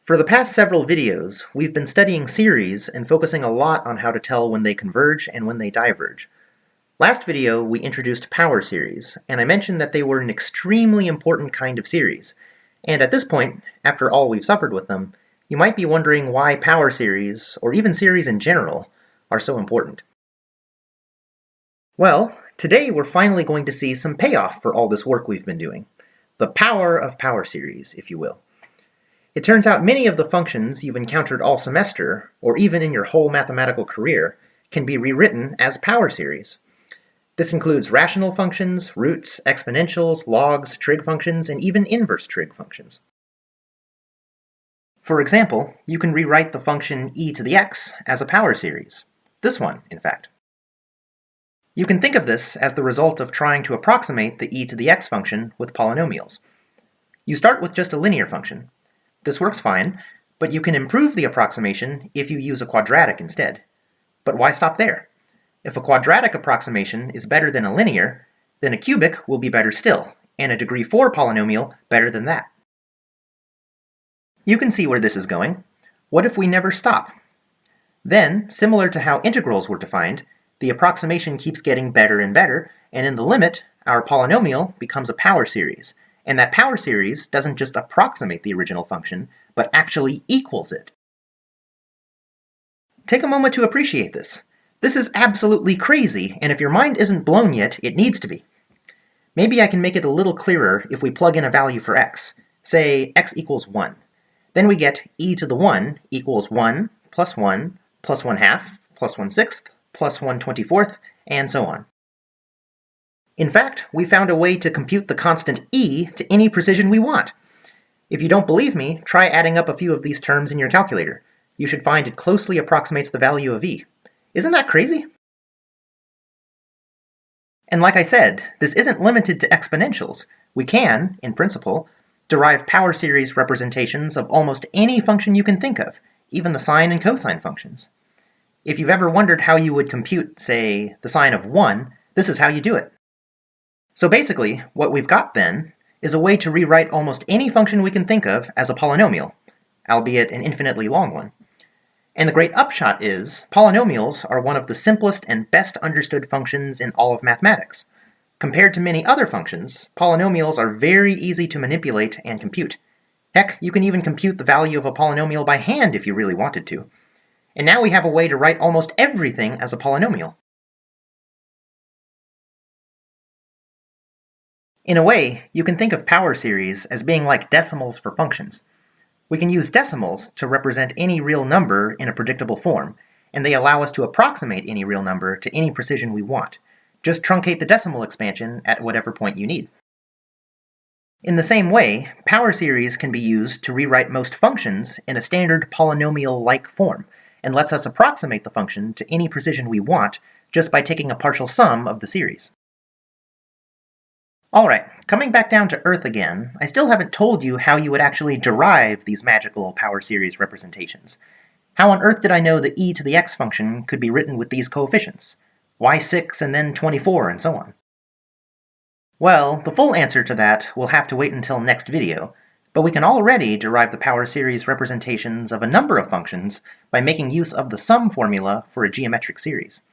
For the past several videos, we've been studying series and focusing a lot on how to tell when they converge and when they diverge. Last video, we introduced power series, and I mentioned that they were an extremely important kind of series. And at this point, after all we've suffered with them, you might be wondering why power series, or even series in general, are so important. Well, today we're finally going to see some payoff for all this work we've been doing. The power of power series, if you will. It turns out many of the functions you've encountered all semester, or even in your whole mathematical career, can be rewritten as power series. This includes rational functions, roots, exponentials, logs, trig functions, and even inverse trig functions. For example, you can rewrite the function e to the x as a power series. This one, in fact. You can think of this as the result of trying to approximate the e to the x function with polynomials. You start with just a linear function. This works fine, but you can improve the approximation if you use a quadratic instead. But why stop there? If a quadratic approximation is better than a linear, then a cubic will be better still, and a degree 4 polynomial better than that. You can see where this is going. What if we never stop? Then, similar to how integrals were defined, the approximation keeps getting better and better, and in the limit, our polynomial becomes a power series. And that power series doesn't just approximate the original function, but actually equals it. Take a moment to appreciate this. This is absolutely crazy, and if your mind isn't blown yet, it needs to be. Maybe I can make it a little clearer if we plug in a value for x. Say x equals 1. Then we get e to the 1 equals 1 plus 1 plus 1/2 plus 1/6 plus 1/24, and so on. In fact, we found a way to compute the constant e to any precision we want. If you don't believe me, try adding up a few of these terms in your calculator. You should find it closely approximates the value of e. Isn't that crazy? And like I said, this isn't limited to exponentials. We can, in principle, derive power series representations of almost any function you can think of, even the sine and cosine functions. If you've ever wondered how you would compute, say, the sine of 1, this is how you do it. So basically, what we've got then is a way to rewrite almost any function we can think of as a polynomial, albeit an infinitely long one. And the great upshot is, polynomials are one of the simplest and best understood functions in all of mathematics. Compared to many other functions, polynomials are very easy to manipulate and compute. Heck, you can even compute the value of a polynomial by hand if you really wanted to. And now we have a way to write almost everything as a polynomial. In a way, you can think of power series as being like decimals for functions. We can use decimals to represent any real number in a predictable form, and they allow us to approximate any real number to any precision we want. Just truncate the decimal expansion at whatever point you need. In the same way, power series can be used to rewrite most functions in a standard polynomial-like form, and lets us approximate the function to any precision we want just by taking a partial sum of the series. Alright, coming back down to Earth again, I still haven't told you how you would actually derive these magical power series representations. How on earth did I know the e to the x function could be written with these coefficients? Why 6 and then 24 and so on? Well, the full answer to that will have to wait until next video, but we can already derive the power series representations of a number of functions by making use of the sum formula for a geometric series.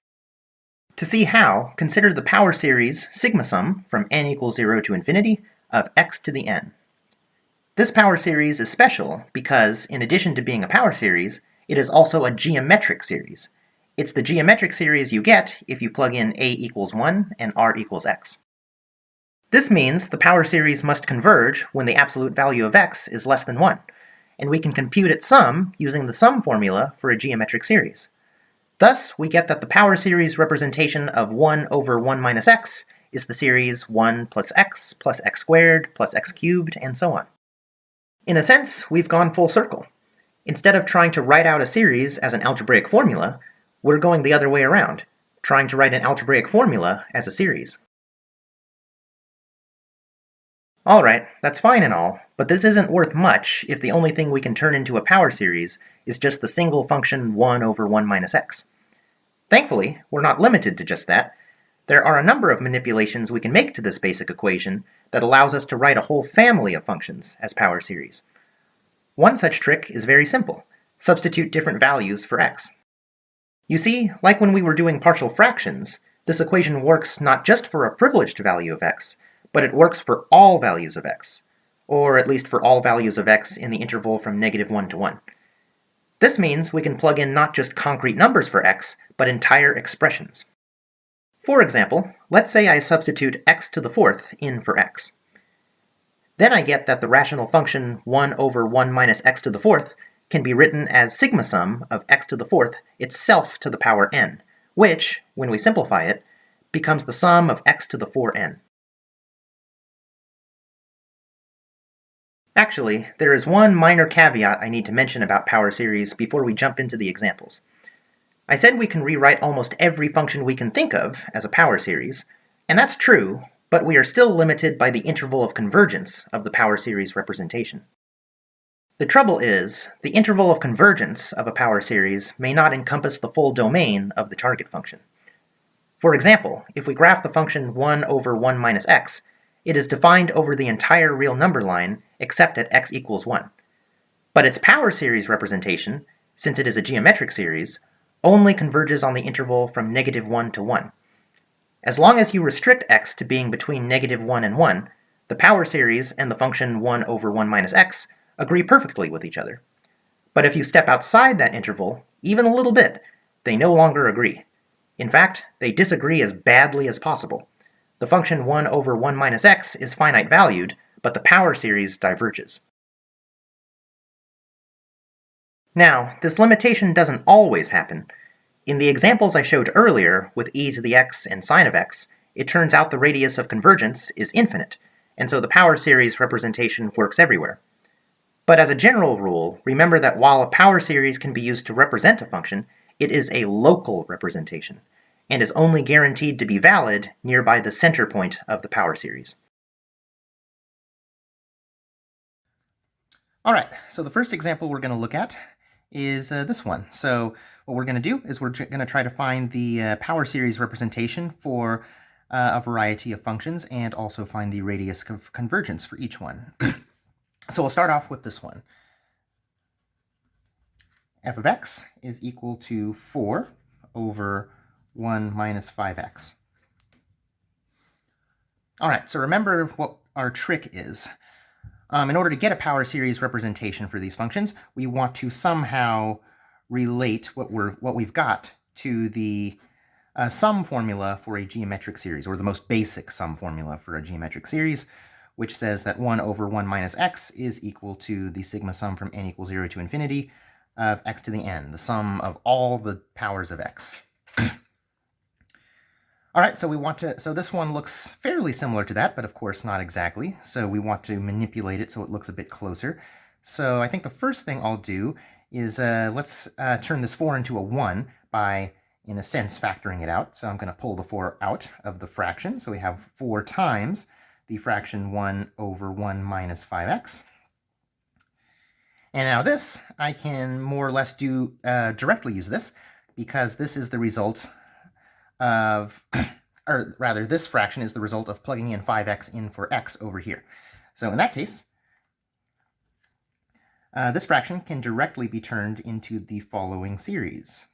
To see how, consider the power series sigma sum from n equals 0 to infinity of x to the n. This power series is special because, in addition to being a power series, it is also a geometric series. It's the geometric series you get if you plug in a equals 1 and r equals x. This means the power series must converge when the absolute value of x is less than 1, and we can compute its sum using the sum formula for a geometric series. Thus, we get that the power series representation of 1 over 1 minus x is the series 1 plus x squared plus x cubed, and so on. In a sense, we've gone full circle. Instead of trying to write out a series as an algebraic formula, we're going the other way around, trying to write an algebraic formula as a series. Alright, that's fine and all, but this isn't worth much if the only thing we can turn into a power series is just the single function 1 over 1 minus x. Thankfully, we're not limited to just that. There are a number of manipulations we can make to this basic equation that allows us to write a whole family of functions as power series. One such trick is very simple. Substitute different values for x. You see, like when we were doing partial fractions, this equation works not just for a privileged value of x, but it works for all values of x, or at least for all values of x in the interval from -1 to 1. This means we can plug in not just concrete numbers for x, but entire expressions. For example, let's say I substitute x to the fourth in for x. Then I get that the rational function 1 over 1 minus x to the fourth can be written as sigma sum of x to the fourth itself to the power n, which, when we simplify it, becomes the sum of x to the 4n. Actually, there is one minor caveat I need to mention about power series before we jump into the examples. I said we can rewrite almost every function we can think of as a power series, and that's true, but we are still limited by the interval of convergence of the power series representation. The trouble is, the interval of convergence of a power series may not encompass the full domain of the target function. For example, if we graph the function 1 over 1 minus x, it is defined over the entire real number line except at x equals 1. But its power series representation, since it is a geometric series, only converges on the interval from -1 to 1. As long as you restrict x to being between -1 and 1, the power series and the function 1 over 1 minus x agree perfectly with each other. But if you step outside that interval, even a little bit, they no longer agree. In fact, they disagree as badly as possible. The function 1 over 1 minus x is finite valued, but the power series diverges. Now, this limitation doesn't always happen. In the examples I showed earlier, with e to the x and sine of x, it turns out the radius of convergence is infinite, and so the power series representation works everywhere. But as a general rule, remember that while a power series can be used to represent a function, it is a local representation, and is only guaranteed to be valid nearby the center point of the power series. Alright, so the first example we're going to look at is this one. So what we're going to do is we're going to try to find the power series representation for a variety of functions and also find the radius of convergence for each one. So we'll start off with this one. F of x is equal to 4 over 1 minus 5x. All right, so remember what our trick is. In order to get a power series representation for these functions, we want to somehow relate what we've got to the sum formula for a geometric series, or the most basic sum formula for a geometric series, which says that 1 over 1 minus x is equal to the sigma sum from n equals 0 to infinity of x to the n, the sum of all the powers of x. All right, so this one looks fairly similar to that, but of course not exactly. So we want to manipulate it so it looks a bit closer. So I think the first thing I'll do is let's turn this 4 into a 1 by, in a sense, factoring it out. So I'm going to pull the 4 out of the fraction. So we have 4 times the fraction 1 over 1 minus 5x. And now this, I can more or less do directly use this, because this is the result of, or rather, this fraction is the result of plugging in 5x in for x over here. So in that case, this fraction can directly be turned into the following series.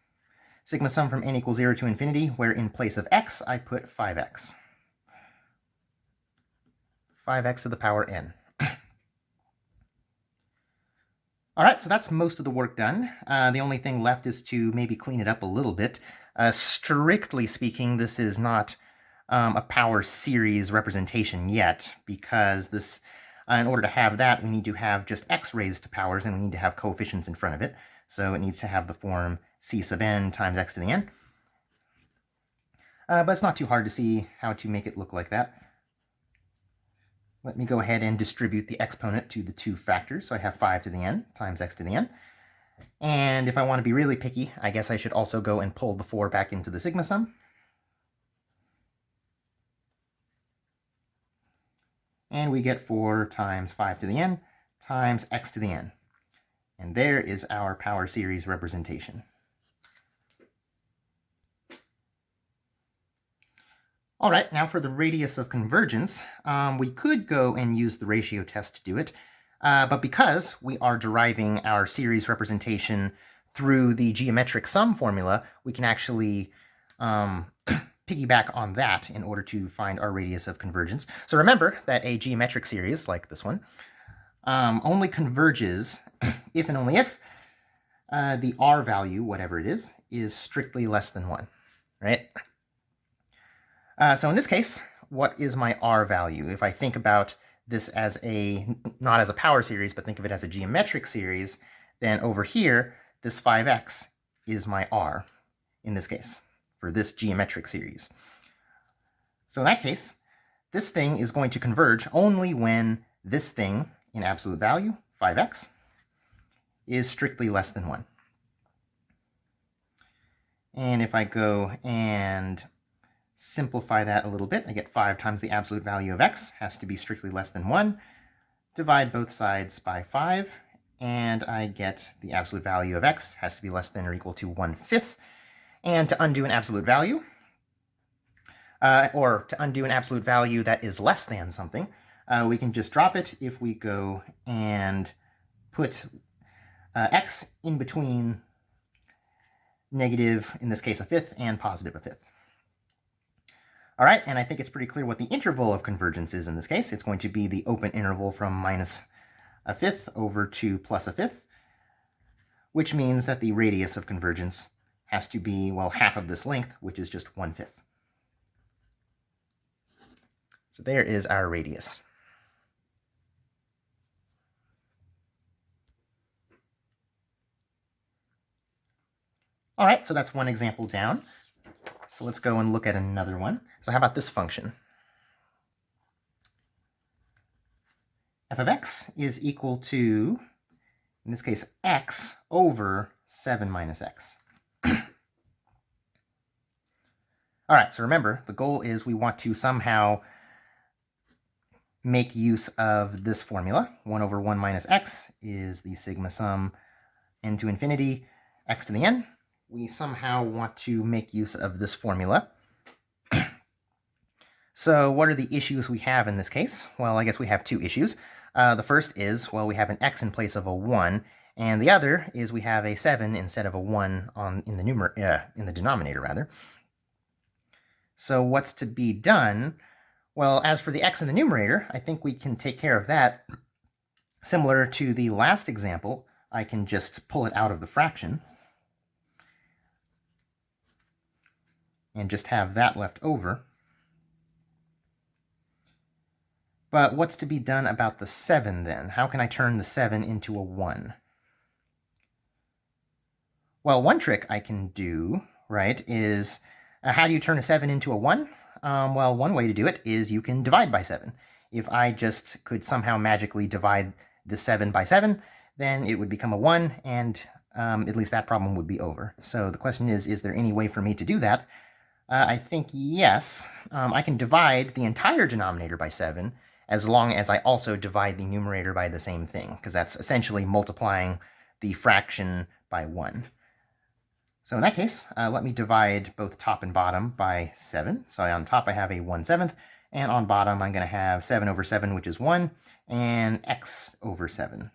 Sigma sum from n equals 0 to infinity, where in place of x, I put 5x. 5x to the power n. All right, so that's most of the work done. The only thing left is to maybe clean it up a little bit. Strictly speaking, this is not a power series representation yet, because this, in order to have that, we need to have just x raised to powers, and we need to have coefficients in front of it. So it needs to have the form c sub n times x to the n. But it's not too hard to see how to make it look like that. Let me go ahead and distribute the exponent to the two factors. So I have 5 to the n times x to the n. And if I want to be really picky, I guess I should also go and pull the 4 back into the sigma sum. And we get 4 times 5 to the n times x to the n. And there is our power series representation. All right, now for the radius of convergence, we could go and use the ratio test to do it. But because we are deriving our series representation through the geometric sum formula, we can actually piggyback on that in order to find our radius of convergence. So remember that a geometric series, like this one, only converges if and only if the r value, whatever it is strictly less than 1, right? So in this case, what is my r value? If I think about this as not as a power series, but think of it as a geometric series, then over here, this 5x is my r in this case, for this geometric series. So in that case, this thing is going to converge only when this thing in absolute value, 5x, is strictly less than 1. And if I go and simplify that a little bit, I get 5 times the absolute value of x has to be strictly less than 1. Divide both sides by 5, and I get the absolute value of x has to be less than or equal to 1/5. And to undo an absolute value, or to undo an absolute value that is less than something, we can just drop it if we go and put x in between negative, in this case, 1/5, and positive 1/5. All right, and I think it's pretty clear what the interval of convergence is in this case. It's going to be the open interval from minus 1/5 over to plus 1/5, which means that the radius of convergence has to be, well, half of this length, which is just 1/5. So there is our radius. All right, so that's one example down. So let's go and look at another one. So how about this function? F of x is equal to, in this case, x over 7 minus x. All right, so remember, the goal is we want to somehow make use of this formula. 1 over 1 minus x is the sigma sum n to infinity x to the n. We somehow want to make use of this formula. So what are the issues we have in this case? Well, I guess we have two issues. The first is, well, we have an x in place of a 1, and the other is we have a 7 instead of a 1 in the denominator, rather. So what's to be done? Well, as for the x in the numerator, I think we can take care of that. Similar to the last example, I can just pull it out of the fraction and just have that left over. But what's to be done about the 7 then? How can I turn the 7 into a 1? Well, one trick I can do, right, is how do you turn a 7 into a 1? Well, one way to do it is you can divide by 7. If I just could somehow magically divide the 7 by 7, then it would become a 1, and at least that problem would be over. So the question is there any way for me to do that? I think yes. I can divide the entire denominator by 7 as long as I also divide the numerator by the same thing, because that's essentially multiplying the fraction by 1. So in that case, let me divide both top and bottom by 7. So on top I have a 1/7, and on bottom I'm going to have 7 over 7, which is 1, and x over 7.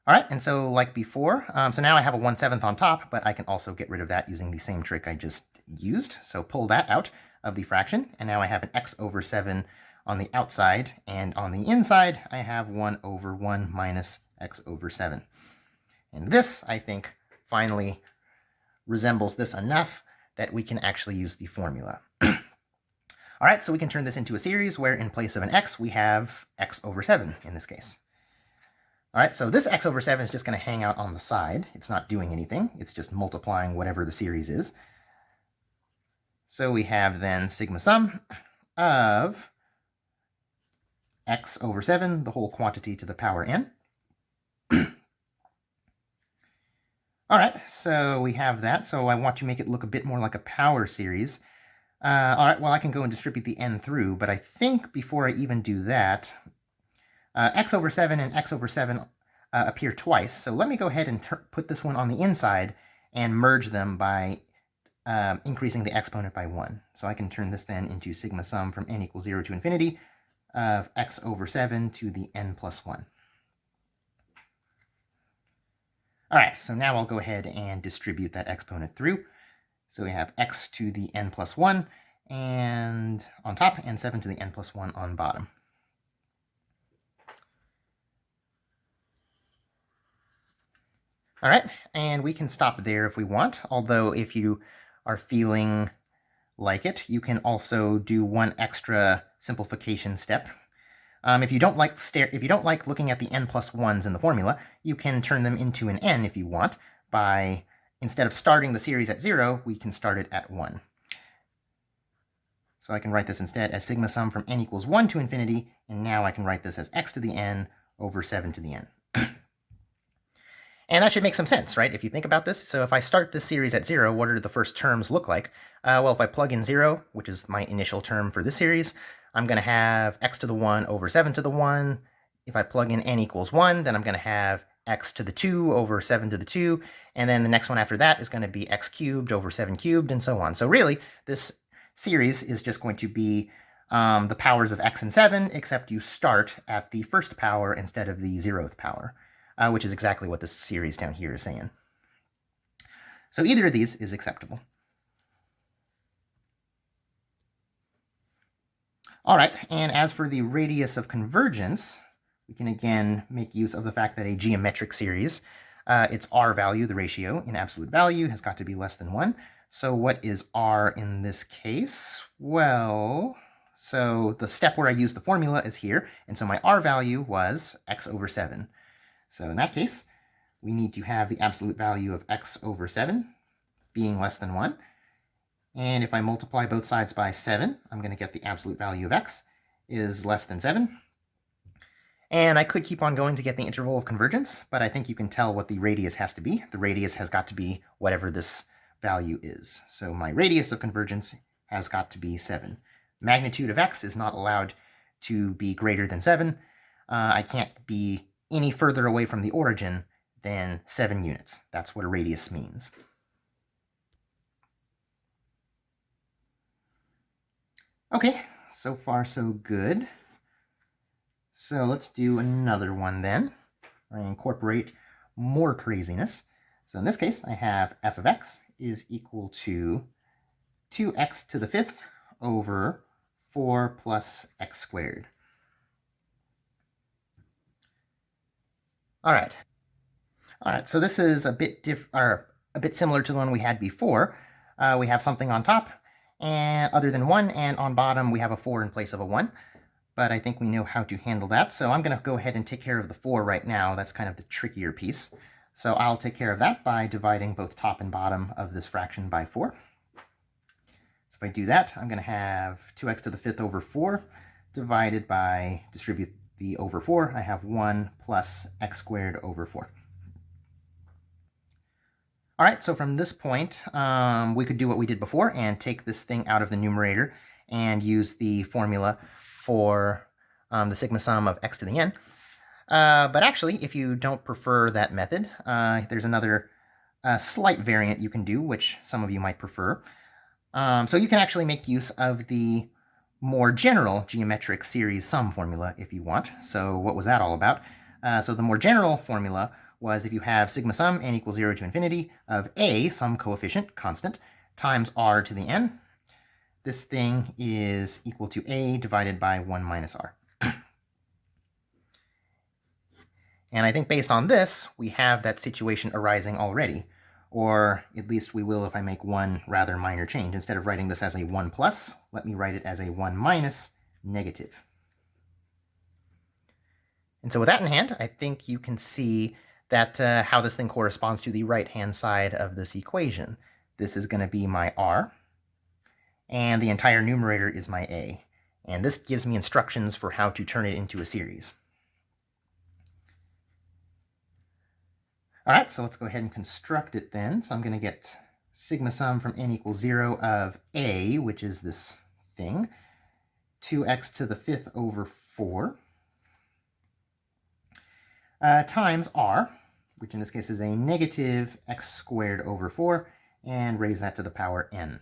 All right, and so like before, so now I have a 1/7 on top, but I can also get rid of that using the same trick I just used. So pull that out of the fraction, and now I have an x over 7 on the outside, and on the inside I have 1 over 1 minus x over 7. And this, I think, finally resembles this enough that we can actually use the formula. All right, so we can turn this into a series where in place of an x, we have x over 7 in this case. All right, so this x over 7 is just going to hang out on the side. It's not doing anything. It's just multiplying whatever the series is. So we have then sigma sum of x over 7, the whole quantity to the power n. All right, so we have that. So I want to make it look a bit more like a power series. All right, well, I can go and distribute the n through, but I think before I even do that, x over 7 and x over 7 appear twice. So let me go ahead and put this one on the inside and merge them by increasing the exponent by 1. So I can turn this then into sigma sum from n equals 0 to infinity of x over 7 to the n plus 1. All right, so now I'll go ahead and distribute that exponent through. So we have x to the n plus 1 and on top, and 7 to the n plus 1 on bottom. All right, and we can stop there if we want, although if you are feeling like it, you can also do one extra simplification step. If you don't like looking at the n plus 1s in the formula, you can turn them into an n if you want by, instead of starting the series at 0, we can start it at 1. So I can write this instead as sigma sum from n equals 1 to infinity, and now I can write this as x to the n over 7 to the n. And that should make some sense, right? If you think about this. So if I start this series at 0, what do the first terms look like? Well, if I plug in 0, which is my initial term for this series, I'm going to have x to the 1 over 7 to the 1. If I plug in n equals 1, then I'm going to have x to the 2 over 7 to the 2. And then the next one after that is going to be x cubed over 7 cubed, and so on. So really, this series is just going to be the powers of x and 7, except you start at the first power instead of the 0th power. Which is exactly what this series down here is saying. So either of these is acceptable. All right, and as for the radius of convergence, we can again make use of the fact that a geometric series, its r value, the ratio in absolute value, has got to be less than 1. So what is r in this case? Well, so the step where I use the formula is here, and so my r value was x over 7. So in that case, we need to have the absolute value of x over 7 being less than 1. And if I multiply both sides by 7, I'm going to get the absolute value of x is less than 7. And I could keep on going to get the interval of convergence, but I think you can tell what the radius has to be. The radius has got to be whatever this value is. So my radius of convergence has got to be 7. Magnitude of x is not allowed to be greater than 7. I can't be any further away from the origin than 7 units. That's what a radius means. Okay, so far so good. So let's do another one then. I incorporate more craziness. So in this case, I have f of x is equal to 2x to the 5th over 4 plus x squared. All right, so this is a bit similar to the one we had before. We have something on top and other than 1, and on bottom we have a 4 in place of a 1. But I think we know how to handle that, so I'm going to go ahead and take care of the 4 right now. That's kind of the trickier piece. So I'll take care of that by dividing both top and bottom of this fraction by 4. So if I do that, I'm going to have 2x to the 5th over 4 divided by, distribute the over 4, I have 1 plus x squared over 4. All right, so from this point, we could do what we did before and take this thing out of the numerator and use the formula for the sigma sum of x to the n. But actually, if you don't prefer that method, there's another slight variant you can do, which some of you might prefer. So you can actually make use of the more general geometric series sum formula if you want. So what was that all about? So the more general formula was if you have sigma sum n equals 0 to infinity of a, some coefficient, constant, times r to the n. This thing is equal to a divided by 1 minus r. And I think based on this, we have that situation arising already. Or at least we will if I make one rather minor change. Instead of writing this as a 1 plus, let me write it as a 1 minus negative. And so with that in hand, I think you can see that how this thing corresponds to the right-hand side of this equation. This is going to be my r, and the entire numerator is my a. And this gives me instructions for how to turn it into a series. All right, so let's go ahead and construct it then. So I'm going to get sigma sum from n equals 0 of a, which is this thing, 2x to the 5th over 4, times r, which in this case is a negative x squared over 4, and raise that to the power n.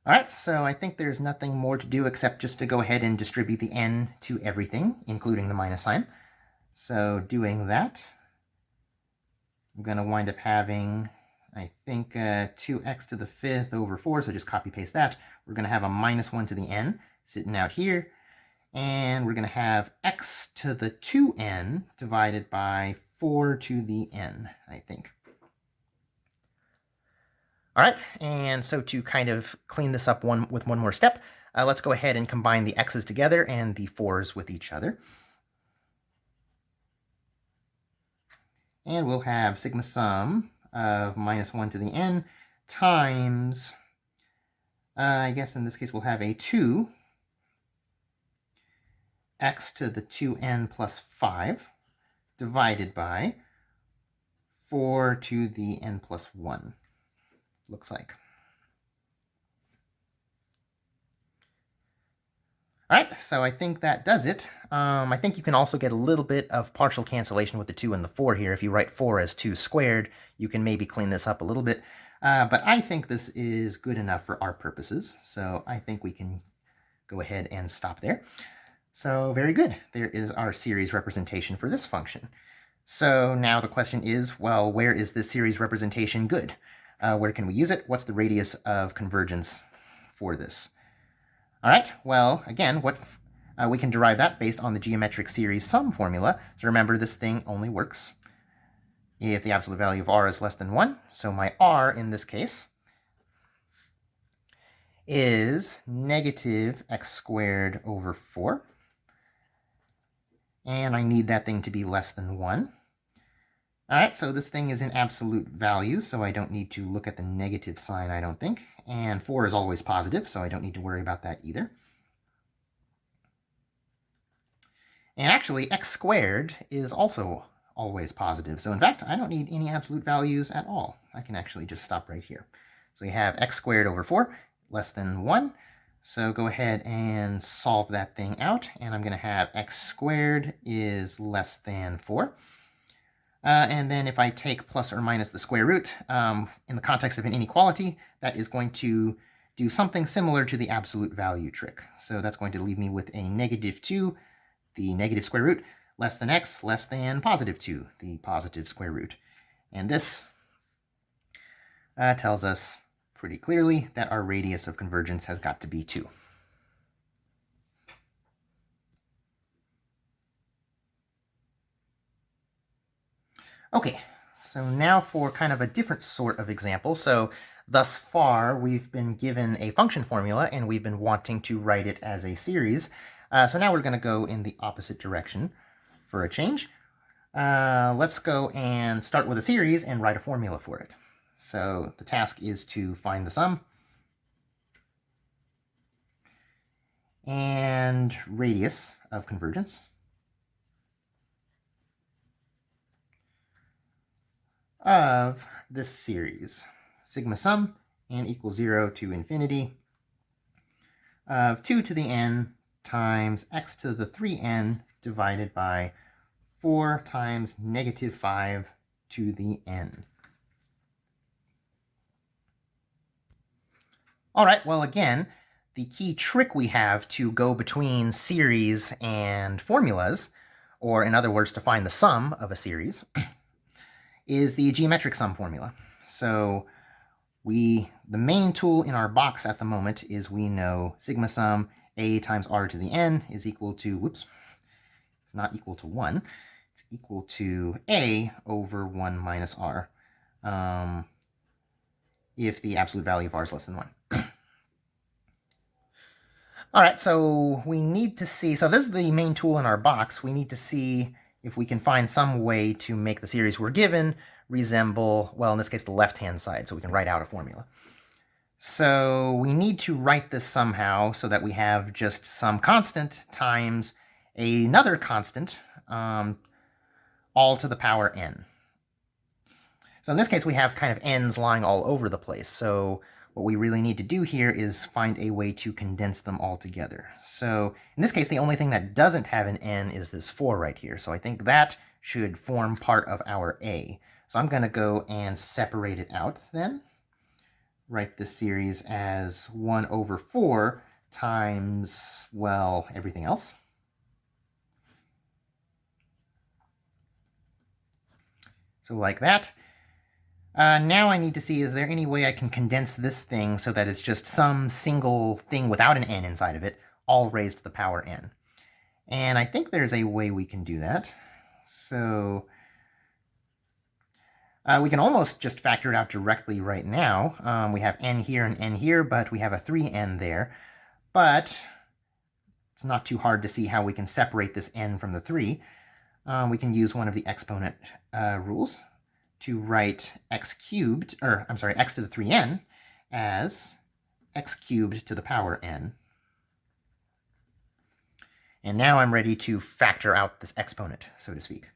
All right, so I think there's nothing more to do except just to go ahead and distribute the n to everything, including the minus sign. So doing that, I'm going to wind up having, I think, 2x to the 5th over 4, so just copy paste that. We're going to have a minus 1 to the n sitting out here, and we're going to have x to the 2n divided by 4 to the n, I think. All right, and so to kind of clean this up with one more step, let's go ahead and combine the x's together and the 4's with each other. And we'll have sigma sum of minus 1 to the n times, I guess in this case we'll have a 2 x to the 2n plus 5 divided by 4 to the n plus 1, looks like. All right, so I think that does it. I think you can also get a little bit of partial cancellation with the 2 and the 4 here. If you write 4 as 2 squared, you can maybe clean this up a little bit. But I think this is good enough for our purposes, so I think we can go ahead and stop there. So very good. There is our series representation for this function. So now the question is, well, where is this series representation good? Where can we use it? What's the radius of convergence for this? All right, well, again, we can derive that based on the geometric series sum formula. So remember, this thing only works if the absolute value of r is less than 1. So my r in this case is negative x squared over 4. And I need that thing to be less than 1. All right, so this thing is in absolute value, so I don't need to look at the negative sign, I don't think. And 4 is always positive, so I don't need to worry about that either. And actually, x squared is also always positive. So in fact, I don't need any absolute values at all. I can actually just stop right here. So we have x squared over 4 less than 1. So go ahead and solve that thing out, and I'm going to have x squared is less than 4. And then if I take plus or minus the square root, in the context of an inequality, that is going to do something similar to the absolute value trick. So that's going to leave me with a negative 2, the negative square root, less than x, less than positive 2, the positive square root. And this tells us pretty clearly that our radius of convergence has got to be 2. Okay, so now for kind of a different sort of example. So thus far, we've been given a function formula, and we've been wanting to write it as a series. So now we're going to go in the opposite direction for a change. Let's go and start with a series and write a formula for it. So the task is to find the sum and radius of convergence of this series, sigma sum n equals 0 to infinity of 2 to the n times x to the 3n divided by 4 times negative 5 to the n. All right, well, again, the key trick we have to go between series and formulas, or in other words, to find the sum of a series, is the geometric sum formula. So the main tool in our box at the moment is we know sigma sum a times r to the n is equal to, whoops, it's not equal to 1. It's equal to a over 1 minus r if the absolute value of r is less than 1. All right, so we need to see, so this is the main tool in our box. We need to see if we can find some way to make the series we're given resemble, well, in this case, the left-hand side, so we can write out a formula. So we need to write this somehow so that we have just some constant times another constant, all to the power n. So in this case, we have kind of n's lying all over the place. So what we really need to do here is find a way to condense them all together. So in this case, the only thing that doesn't have an n is this 4 right here. So I think that should form part of our a. So I'm going to go and separate it out then. write this series as 1 over 4 times, well, everything else. So like that. Now I need to see, is there any way I can condense this thing so that it's just some single thing without an n inside of it, all raised to the power n? And I think there's a way we can do that. So we can almost just factor it out directly right now. We have n here and n here, but we have a 3n there. But it's not too hard to see how we can separate this n from the 3. We can use one of the exponent rules to write x cubed, or I'm sorry, x to the 3n as x cubed to the power n. And now I'm ready to factor out this exponent, so to speak.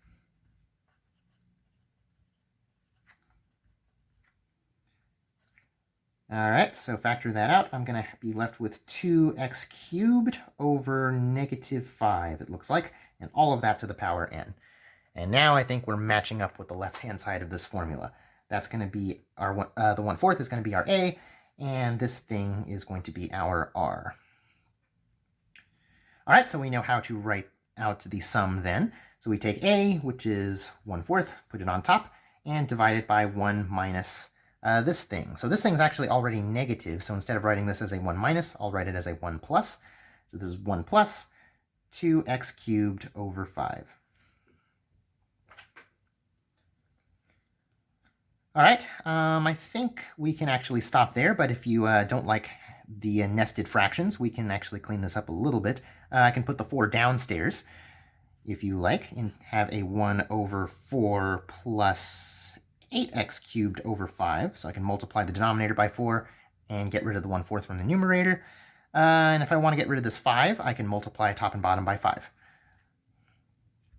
All right, so factor that out. I'm going to be left with 2x cubed over negative 5, it looks like, and all of that to the power n. And now I think we're matching up with the left-hand side of this formula. That's going to be our the 1/4 is going to be our a, and this thing is going to be our r. All right, so we know how to write out the sum then. So we take a, which is 1/4, put it on top, and divide it by 1 minus this thing. So this thing's actually already negative, so instead of writing this as a 1 minus, I'll write it as a 1 plus. So this is 1 plus 2x cubed over 5. All right, I think we can actually stop there, but if you don't like the nested fractions, we can actually clean this up a little bit. I can put the 4 downstairs, if you like, and have a 1 over 4 plus 8x cubed over 5. So I can multiply the denominator by 4 and get rid of the 1/4 from the numerator. And if I want to get rid of this 5, I can multiply top and bottom by 5.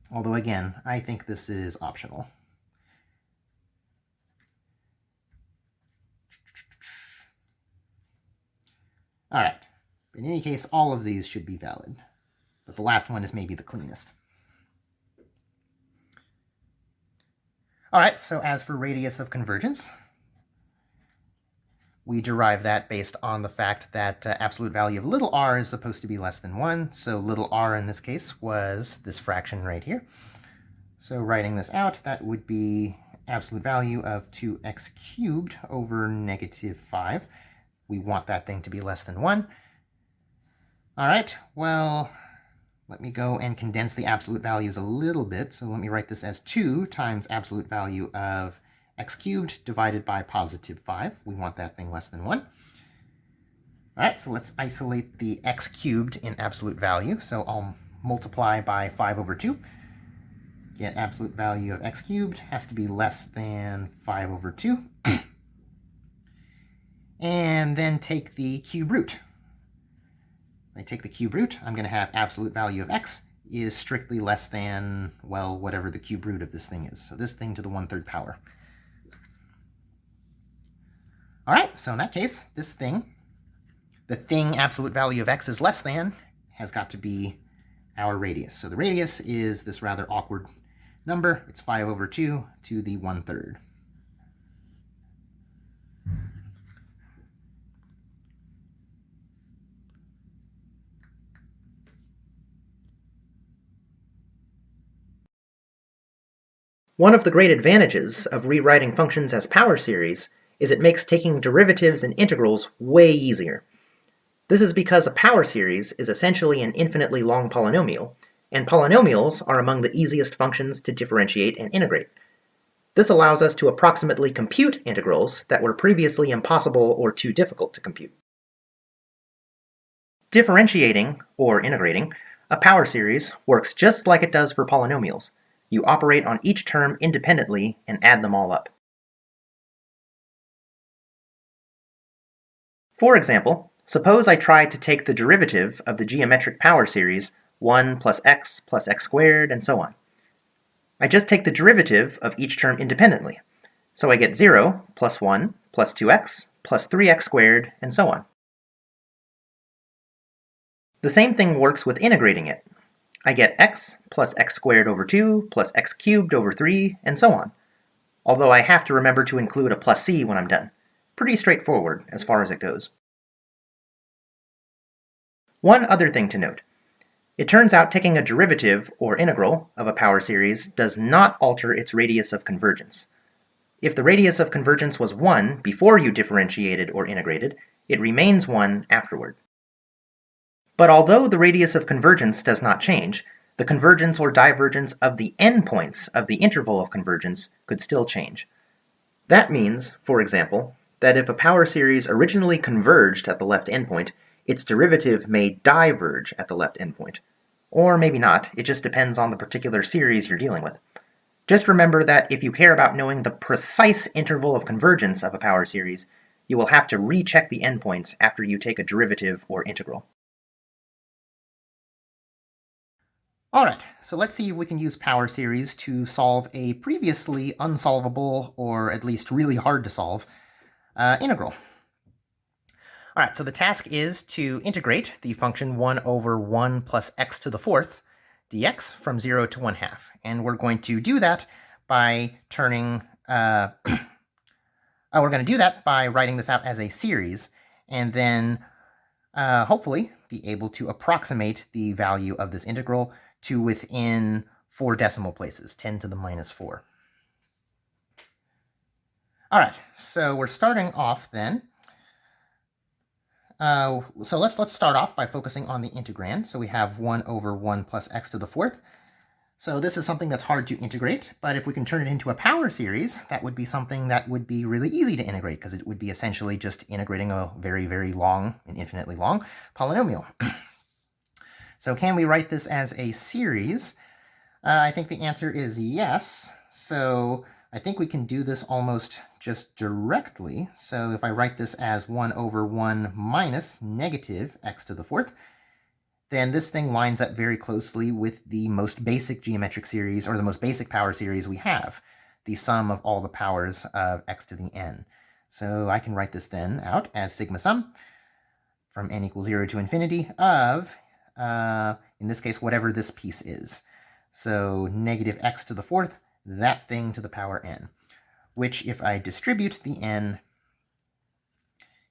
Although, again, I think this is optional. All right, but in any case, all of these should be valid, but the last one is maybe the cleanest. All right, so as for radius of convergence, we derive that based on the fact that absolute value of little r is supposed to be less than 1, so little r in this case was this fraction right here. So writing this out, that would be absolute value of 2x cubed over negative 5. We want that thing to be less than 1. All right, well, let me go and condense the absolute values a little bit. So let me write this as 2 times absolute value of x cubed divided by positive 5. We want that thing less than 1. All right, so let's isolate the x cubed in absolute value. So I'll multiply by 5 over 2. Get absolute value of x cubed has to be less than 5 over 2. And then take the cube root. If I take the cube root, I'm going to have absolute value of x is strictly less than, well, whatever the cube root of this thing is. So this thing to the 1/3 power. All right, so in that case, this thing, the thing absolute value of x is less than, has got to be our radius. So the radius is this rather awkward number. It's 5 over 2 to the 1/3. One of the great advantages of rewriting functions as power series is it makes taking derivatives and integrals way easier. This is because a power series is essentially an infinitely long polynomial, and polynomials are among the easiest functions to differentiate and integrate. This allows us to approximately compute integrals that were previously impossible or too difficult to compute. Differentiating, or integrating, a power series works just like it does for polynomials. You operate on each term independently and add them all up. For example, suppose I try to take the derivative of the geometric power series 1 plus x squared, and so on. I just take the derivative of each term independently, so I get 0 plus 1 plus 2x plus 3x squared, and so on. The same thing works with integrating it. I get x plus x squared over 2 plus x cubed over 3, and so on, although I have to remember to include a plus c when I'm done. pretty straightforward as far as it goes. One other thing to note. It turns out taking a derivative, or integral, of a power series does not alter its radius of convergence. If the radius of convergence was 1 before you differentiated or integrated, it remains 1 afterward. But although the radius of convergence does not change, the convergence or divergence of the endpoints of the interval of convergence could still change. That means, for example, that if a power series originally converged at the left endpoint, its derivative may diverge at the left endpoint. Or maybe not, it just depends on the particular series you're dealing with. Just remember that if you care about knowing the precise interval of convergence of a power series, you will have to recheck the endpoints after you take a derivative or integral. Alright, so let's see if we can use power series to solve a previously unsolvable, or at least really hard to solve, integral. Alright, so the task is to integrate the function 1 over 1 plus x to the fourth dx from 0 to 1/2. And we're going to do that by turning... we're going to do that by writing this out as a series, and then hopefully be able to approximate the value of this integral to within 4 decimal places, 10 to the minus 4. All right, so we're starting off then. So let's start off by focusing on the integrand. So we have 1 over 1 plus x to the fourth. So this is something that's hard to integrate, but if we can turn it into a power series, that would be something that would be really easy to integrate, because it would be essentially just integrating a very, very long and infinitely long polynomial. So can we write this as a series? I think the answer is yes. So I think we can do this almost just directly. So if I write this as 1 over 1 minus negative x to the fourth, then this thing lines up very closely with the most basic geometric series, or the most basic power series we have, the sum of all the powers of x to the n. So I can write this then out as sigma sum from n equals 0 to infinity of, in this case, whatever this piece is. So negative x to the fourth, that thing to the power n, which if I distribute the n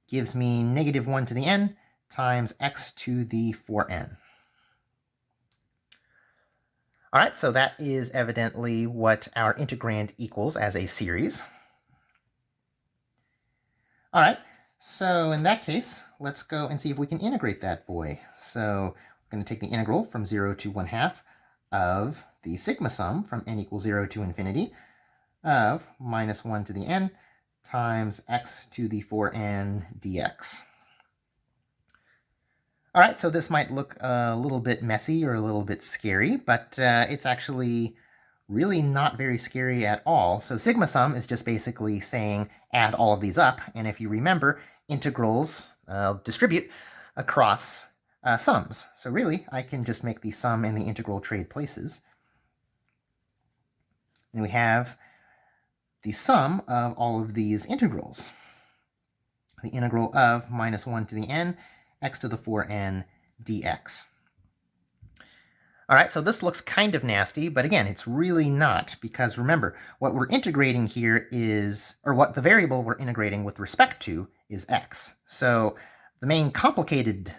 gives me negative 1 to the n times x to the 4n. All right, so that is evidently what our integrand equals as a series. All right, so in that case, let's go and see if we can integrate that boy. So we're going to take the integral from 0 to 1/2 of the sigma sum from n equals 0 to infinity of minus 1 to the n times x to the 4n dx. All right, so this might look a little bit messy or a little bit scary, but it's actually really not very scary at all. So sigma sum is just basically saying add all of these up, and if you remember, integrals distribute across sums. So really, I can just make the sum and the integral trade places. And we have the sum of all of these integrals. The integral of minus 1 to the n, x to the 4n dx. All right, so this looks kind of nasty, but again, it's really not, because remember, what we're integrating here is, or what the variable we're integrating with respect to is x. So the main complicated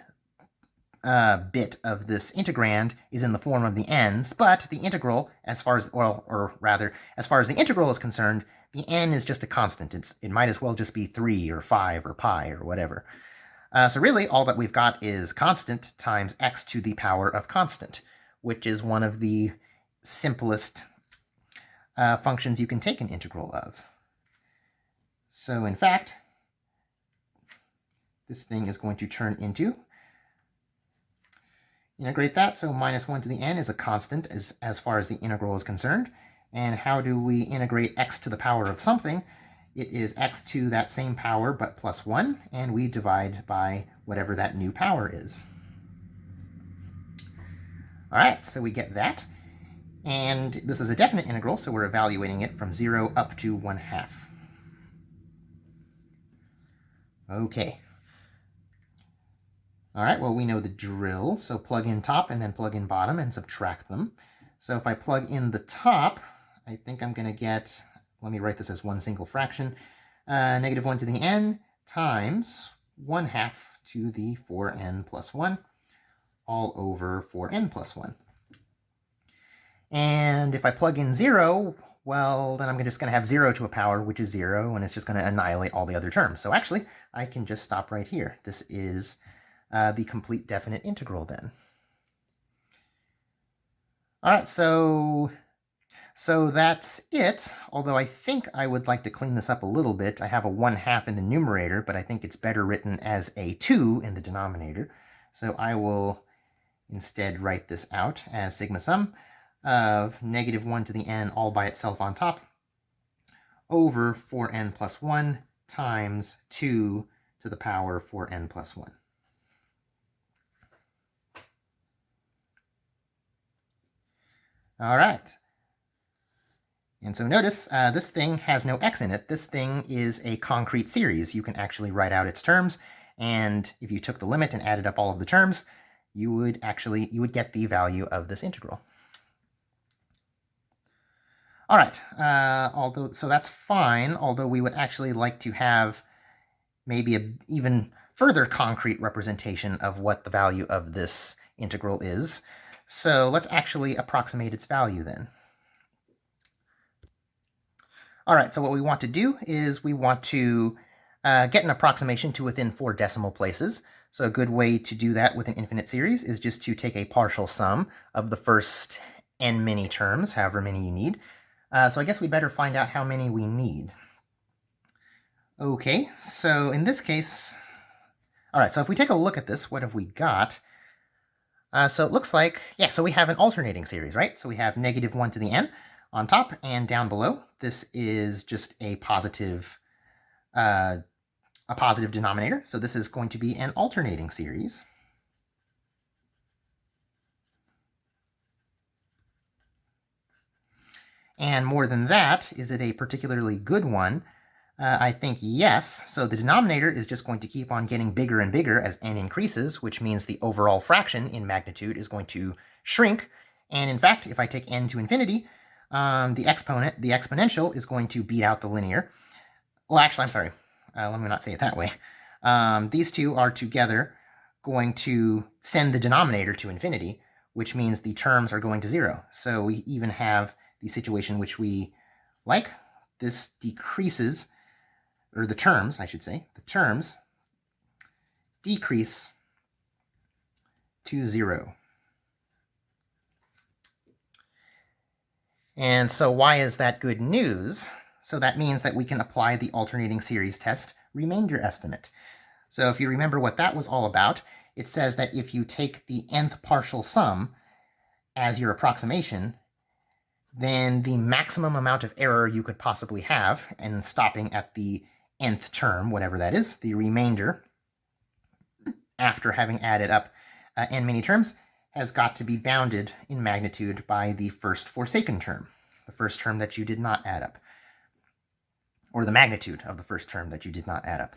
bit of this integrand is in the form of the n's, but the integral, as far as, or rather, as far as the integral is concerned, the n is just a constant. It might as well just be 3 or 5 or pi or whatever. So really, all that we've got is constant times x to the power of constant, which is one of the simplest functions you can take an integral of. So in fact, this thing is going to turn into, integrate that, so minus 1 to the n is a constant as far as the integral is concerned. And how do we integrate x to the power of something? It is x to that same power, but plus 1, and we divide by whatever that new power is. All right, so we get that. And this is a definite integral, so we're evaluating it from 0 up to 1/2. Okay. All right, well, we know the drill, so plug in top and then plug in bottom and subtract them. So if I plug in the top, I think I'm going to get, let me write this as one single fraction, negative 1 to the n times 1/2 to the 4n plus 1 all over 4n plus 1. And if I plug in 0, well, then I'm just going to have 0 to a power, which is 0, and it's just going to annihilate all the other terms. So actually, I can just stop right here. This is the complete definite integral then. All right, so that's it, although I think I would like to clean this up a little bit. I have a 1/2 in the numerator, but I think it's better written as a 2 in the denominator. So I will instead write this out as sigma sum of -1 to the n all by itself on top over 4n plus 1 times 2 to the power 4n plus 1. All right. And so notice this thing has no x in it. This thing is a concrete series. You can actually write out its terms, and if you took the limit and added up all of the terms, you would get the value of this integral. All right, so that's fine, although we would actually like to have maybe an even further concrete representation of what the value of this integral is. So let's actually approximate its value then. All right, so what we want to do is we want to get an approximation to within 4 decimal places. So a good way to do that with an infinite series is just to take a partial sum of the first n many terms, however many you need. So I guess we'd better find out how many we need. Okay, so in this case, all right, so if we take a look at this, what have we got? So it looks like, yeah, so we have an alternating series, right? So we have -1 to the n on top, and down below, this is just a positive denominator. So this is going to be an alternating series. And more than that, is it a particularly good one? I think yes. So the denominator is just going to keep on getting bigger and bigger as n increases, which means the overall fraction in magnitude is going to shrink. And in fact, if I take n to infinity, the exponential is going to beat out the linear. Well, actually, I'm sorry. Let me not say it that way. These two are together going to send the denominator to infinity, which means the terms are going to 0. So we even have the situation which we like. This decreases, or the terms, I should say, the terms decrease to 0. And so why is that good news? So that means that we can apply the alternating series test remainder estimate. So if you remember what that was all about, it says that if you take the nth partial sum as your approximation, then the maximum amount of error you could possibly have, and stopping at the nth term, whatever that is, the remainder, after having added up n many terms, has got to be bounded in magnitude by the first forsaken term, the first term that you did not add up, or the magnitude of the first term that you did not add up.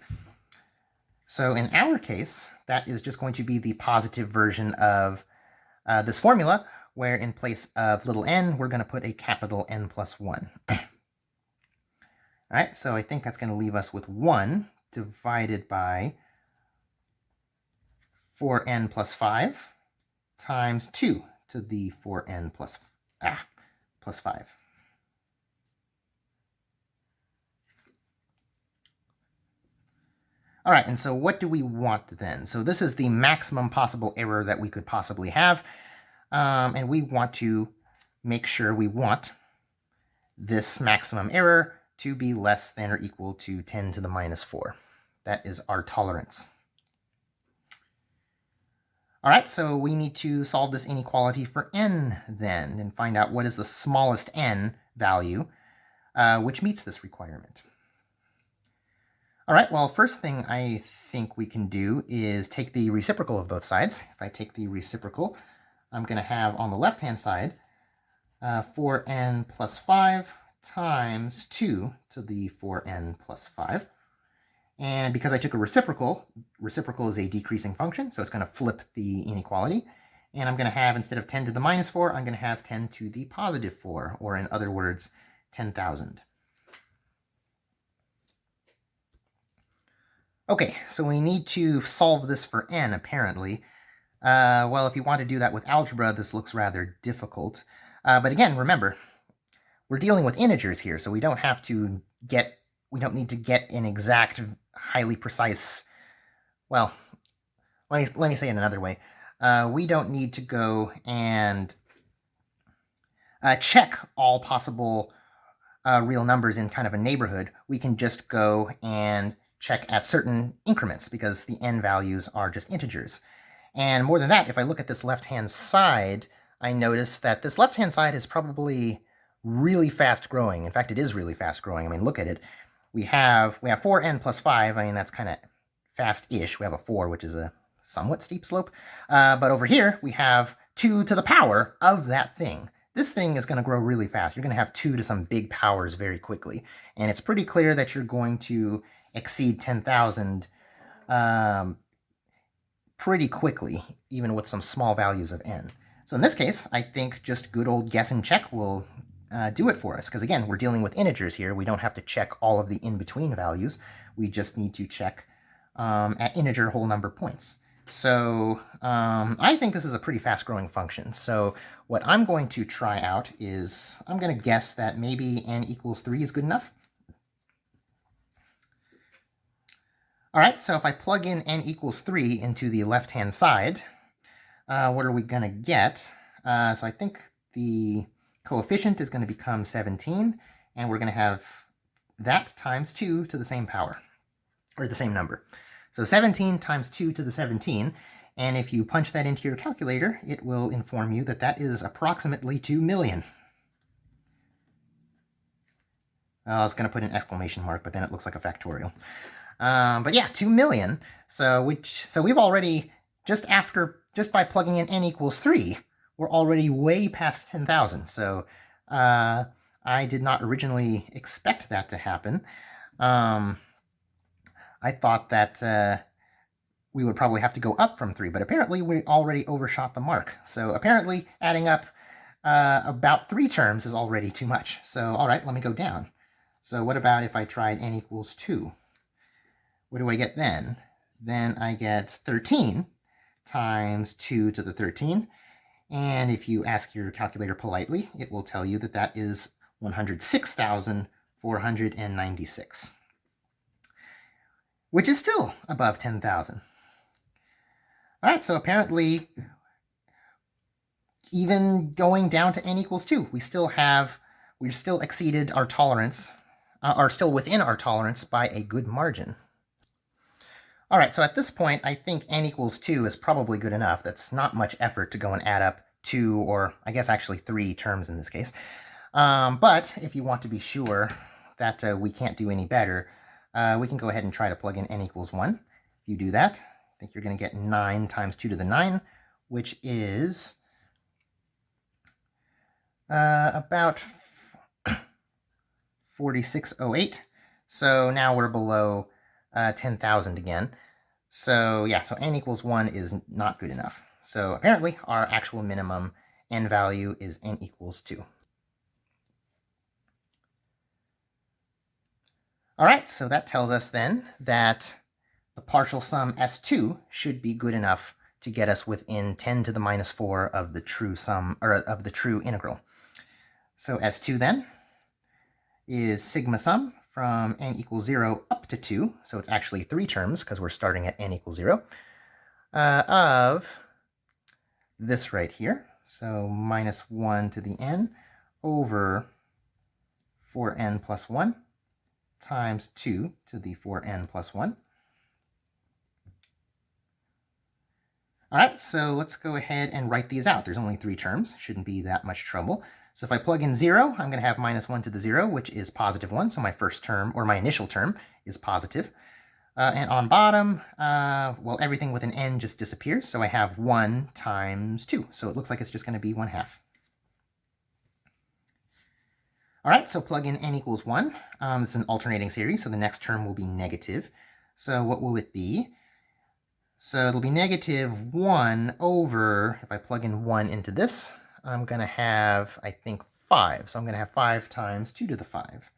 So in our case, that is just going to be the positive version of this formula, where in place of little n, we're going to put a capital N plus 1. All right, so I think that's going to leave us with 1 divided by 4n plus 5 times 2 to the 4n plus 5. All right, and so what do we want then? So this is the maximum possible error that we could possibly have. And we want to make sure we want this maximum error to be less than or equal to 10 to the minus 4. That is our tolerance. All right, so we need to solve this inequality for n then, and find out what is the smallest n value which meets this requirement. All right, well, first thing I think we can do is take the reciprocal of both sides. If I take the reciprocal, I'm going to have on the left-hand side 4n plus 5 times 2 to the 4n plus 5. And because I took a reciprocal is a decreasing function, so it's going to flip the inequality. And I'm going to have, instead of 10 to the minus 4, I'm going to have 10 to the positive 4, or in other words, 10,000. Okay, so we need to solve this for n, apparently. Well, if you want to do that with algebra, this looks rather difficult. But again, remember, we're dealing with integers here, so we don't need to get an exact, highly precise, well, let me say it another way. We don't need to go and check all possible real numbers in kind of a neighborhood. We can just go and check at certain increments because the n values are just integers. And more than that, if I look at this left-hand side, I notice that this left-hand side is probably really fast growing. In fact, it is really fast growing. I mean, look at it. We have 4n plus 5. I mean, that's kind of fast-ish. We have a 4, which is a somewhat steep slope. But over here, we have 2 to the power of that thing. This thing is going to grow really fast. You're going to have 2 to some big powers very quickly. And it's pretty clear that you're going to exceed 10,000 pretty quickly, even with some small values of n. So in this case, I think just good old guess and check will do it for us. Because again, we're dealing with integers here. We don't have to check all of the in-between values. We just need to check at integer whole number points. So I think this is a pretty fast-growing function. So what I'm going to try out is I'm going to guess that maybe n equals 3 is good enough. All right, so if I plug in n equals 3 into the left-hand side, what are we going to get? So I think the coefficient is going to become 17, and we're going to have that times 2 to the same power, or the same number. So 17 times 2 to the 17, and if you punch that into your calculator, it will inform you that that is approximately 2 million. I was going to put an exclamation mark, but then it looks like a factorial. But yeah, 2 million. So we've already, just by plugging in n equals 3, we're already way past 10,000. So I did not originally expect that to happen. I thought that we would probably have to go up from 3, but apparently we already overshot the mark. So apparently adding up about 3 terms is already too much. So all right, let me go down. So what about if I tried n equals 2? What do I get then? Then I get 13 times 2 to the 13. And if you ask your calculator politely, it will tell you that that is 106,496, which is still above 10,000. All right, so apparently, even going down to n equals 2, we're still exceeded our tolerance, are still within our tolerance by a good margin. All right, so at this point, I think n equals 2 is probably good enough. That's not much effort to go and add up 2, or I guess actually 3 terms in this case. But if you want to be sure that we can't do any better, we can go ahead and try to plug in n equals 1. If you do that, I think you're going to get 9 times 2 to the 9, which is about 4608. So now we're below 10,000 again. So yeah, so n equals 1 is not good enough. So apparently our actual minimum n value is n equals 2. All right, so that tells us then that the partial sum S2 should be good enough to get us within 10 to the minus 4 of the true sum, or of the true integral. So S2 then is sigma sum from n equals 0 up to 2, so it's actually 3 terms because we're starting at n equals 0, of this right here, so minus 1 to the n over 4n plus 1 times 2 to the 4n plus 1. All right, so let's go ahead and write these out. There's only 3 terms, shouldn't be that much trouble. So if I plug in 0, I'm going to have minus 1 to the 0, which is positive 1. So my first term, or my initial term, is positive. And on bottom, well, everything with an n just disappears. So I have 1 times 2. So it looks like it's just going to be 1/2. All right, so plug in n equals 1. It's an alternating series, so the next term will be negative. So what will it be? So it'll be negative 1 over, if I plug in 1 into this, I'm going to have, I think, 5. So I'm going to have 5 times 2 to the 5.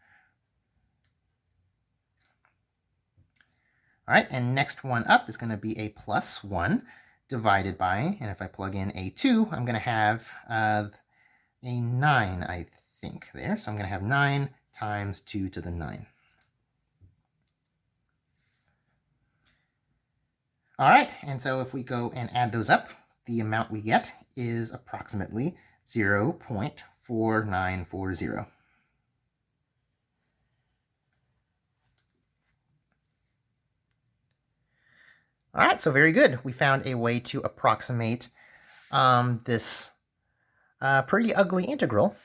All right, and next one up is going to be a plus 1 divided by, and if I plug in a 2, I'm going to have a 9, I think, there. So I'm going to have 9 times 2 to the 9. All right, and so if we go and add those up, the amount we get is approximately 0.4940. All right, so very good. We found a way to approximate this pretty ugly integral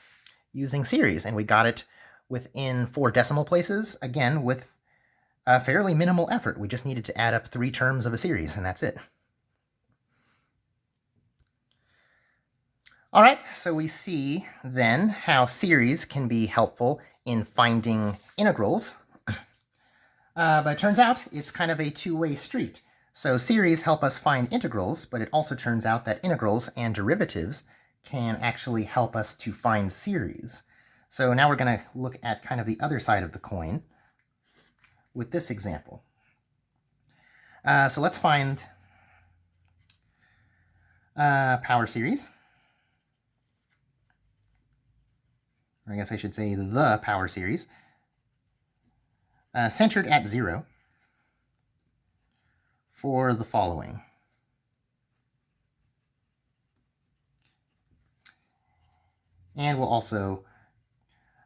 using series, and we got it within 4 decimal places, again, with fairly minimal effort. We just needed to add up 3 terms of a series, and that's it. All right, so we see then how series can be helpful in finding integrals, but it turns out it's kind of a two-way street. So series help us find integrals, but it also turns out that integrals and derivatives can actually help us to find series. So now we're going to look at kind of the other side of the coin with this example. So let's find power series. Or I guess I should say the power series, centered at 0 for the following. And we'll also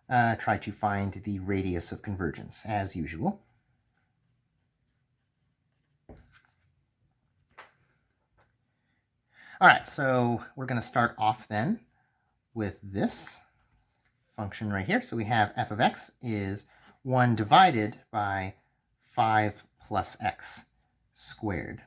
try to find the radius of convergence, as usual. All right, so we're going to start off then with this function right here. So we have f of x is 1 divided by 5 plus x squared.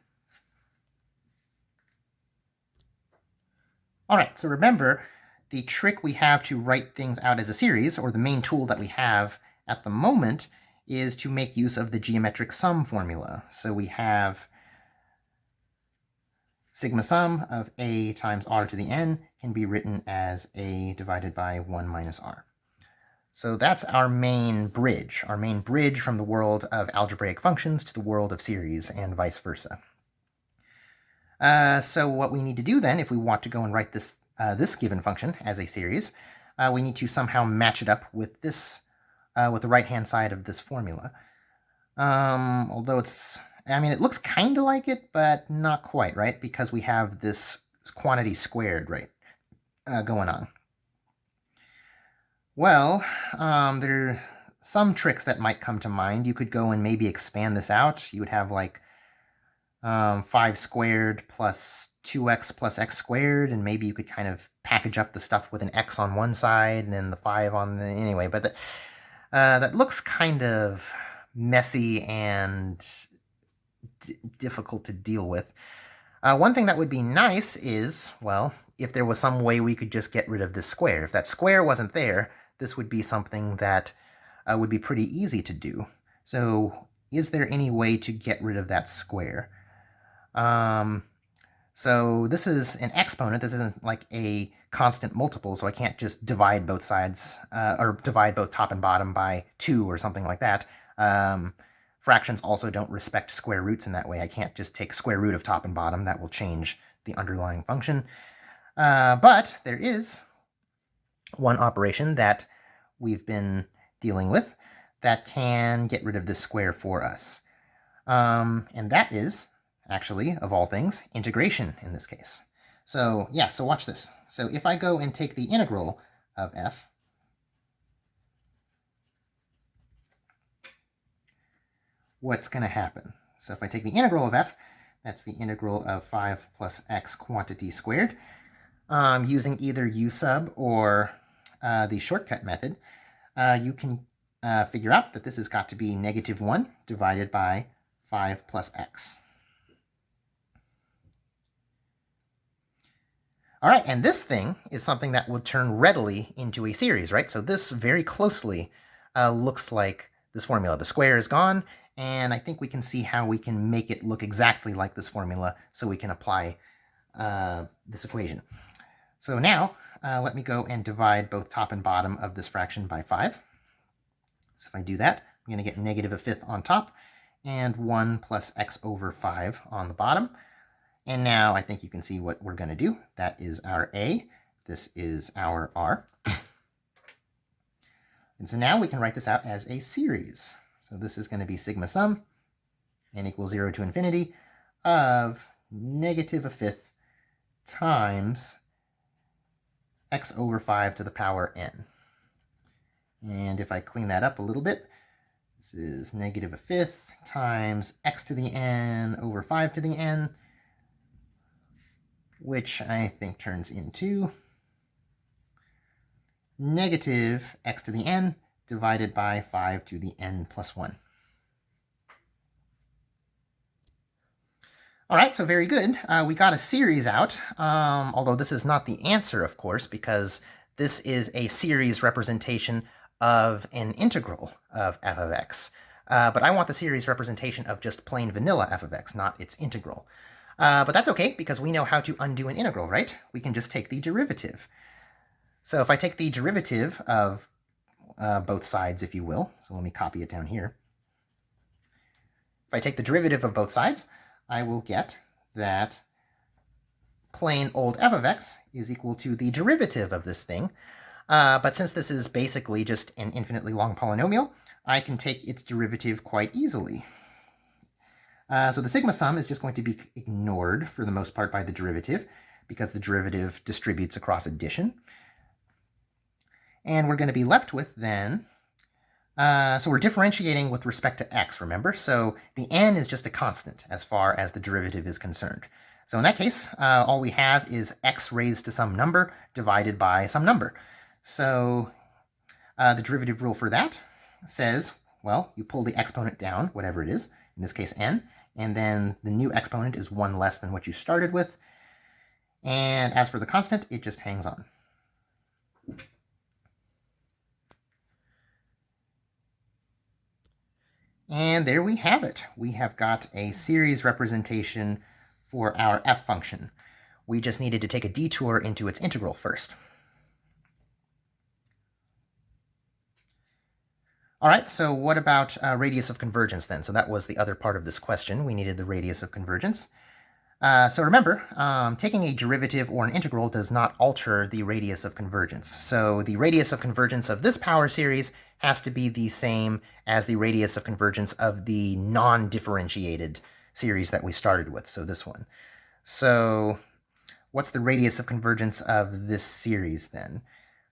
All right, so remember, the trick we have to write things out as a series, or the main tool that we have at the moment, is to make use of the geometric sum formula. So we have sigma sum of a times r to the n can be written as a divided by 1 minus r. So that's our main bridge from the world of algebraic functions to the world of series and vice versa. So what we need to do then, if we want to go and write this given function as a series, we need to somehow match it up with this, with the right-hand side of this formula. Although it looks kind of like it, but not quite, right? Because we have this quantity squared, right, going on. Well, there are some tricks that might come to mind. You could go and maybe expand this out. You would have like 5 squared plus 2x plus x squared, and maybe you could kind of package up the stuff with an x on one side and then the 5 on the... Anyway, but that looks kind of messy and difficult to deal with. One thing that would be nice is, well, if there was some way we could just get rid of this square. If that square wasn't there, this would be something that would be pretty easy to do. So is there any way to get rid of that square? So this is an exponent. This isn't like a constant multiple, so I can't just divide both sides, or divide both top and bottom by 2 or something like that. Fractions also don't respect square roots in that way. I can't just take square root of top and bottom. That will change the underlying function. But there is one operation that we've been dealing with that can get rid of this square for us. And that is, actually, of all things, integration in this case. So yeah, so watch this. So if I go and take the integral of f, what's going to happen? So if I take the integral of f, that's the integral of 5 plus x quantity squared, using either u sub or the shortcut method, you can figure out that this has got to be -1 divided by 5 plus x. All right, and this thing is something that would turn readily into a series, right? So this very closely looks like this formula. The square is gone, and I think we can see how we can make it look exactly like this formula so we can apply this equation. So now, let me go and divide both top and bottom of this fraction by 5. So if I do that, I'm going to get -1/5 on top and 1 plus x over 5 on the bottom. And now I think you can see what we're going to do. That is our a. This is our r. And so now we can write this out as a series. So this is going to be sigma sum, n equals 0 to infinity, of negative a fifth times x over 5 to the power n. And if I clean that up a little bit, this is negative a fifth times x to the n over 5 to the n, which I think turns into negative x to the n divided by 5 to the n plus 1. All right, so very good. We got a series out, although this is not the answer, of course, because this is a series representation of an integral of f of x. But I want the series representation of just plain vanilla f of x, not its integral. But that's okay, because we know how to undo an integral, right? We can just take the derivative. So if I take the derivative of both sides, if you will, so let me copy it down here. If I take the derivative of both sides, I will get that plain old f of x is equal to the derivative of this thing. But since this is basically just an infinitely long polynomial, I can take its derivative quite easily. So the sigma sum is just going to be ignored for the most part by the derivative, because the derivative distributes across addition. And we're going to be left with then, so we're differentiating with respect to x, remember? So the n is just a constant as far as the derivative is concerned. So in that case, all we have is x raised to some number divided by some number. So the derivative rule for that says, well, you pull the exponent down, whatever it is, in this case n, and then the new exponent is 1 less than what you started with. And as for the constant, it just hangs on. And there we have it. We have got a series representation for our f function. We just needed to take a detour into its integral first. All right, so what about radius of convergence then? So that was the other part of this question. We needed the radius of convergence. So remember, taking a derivative or an integral does not alter the radius of convergence. So the radius of convergence of this power series has to be the same as the radius of convergence of the non-differentiated series that we started with, so this one. So what's the radius of convergence of this series then?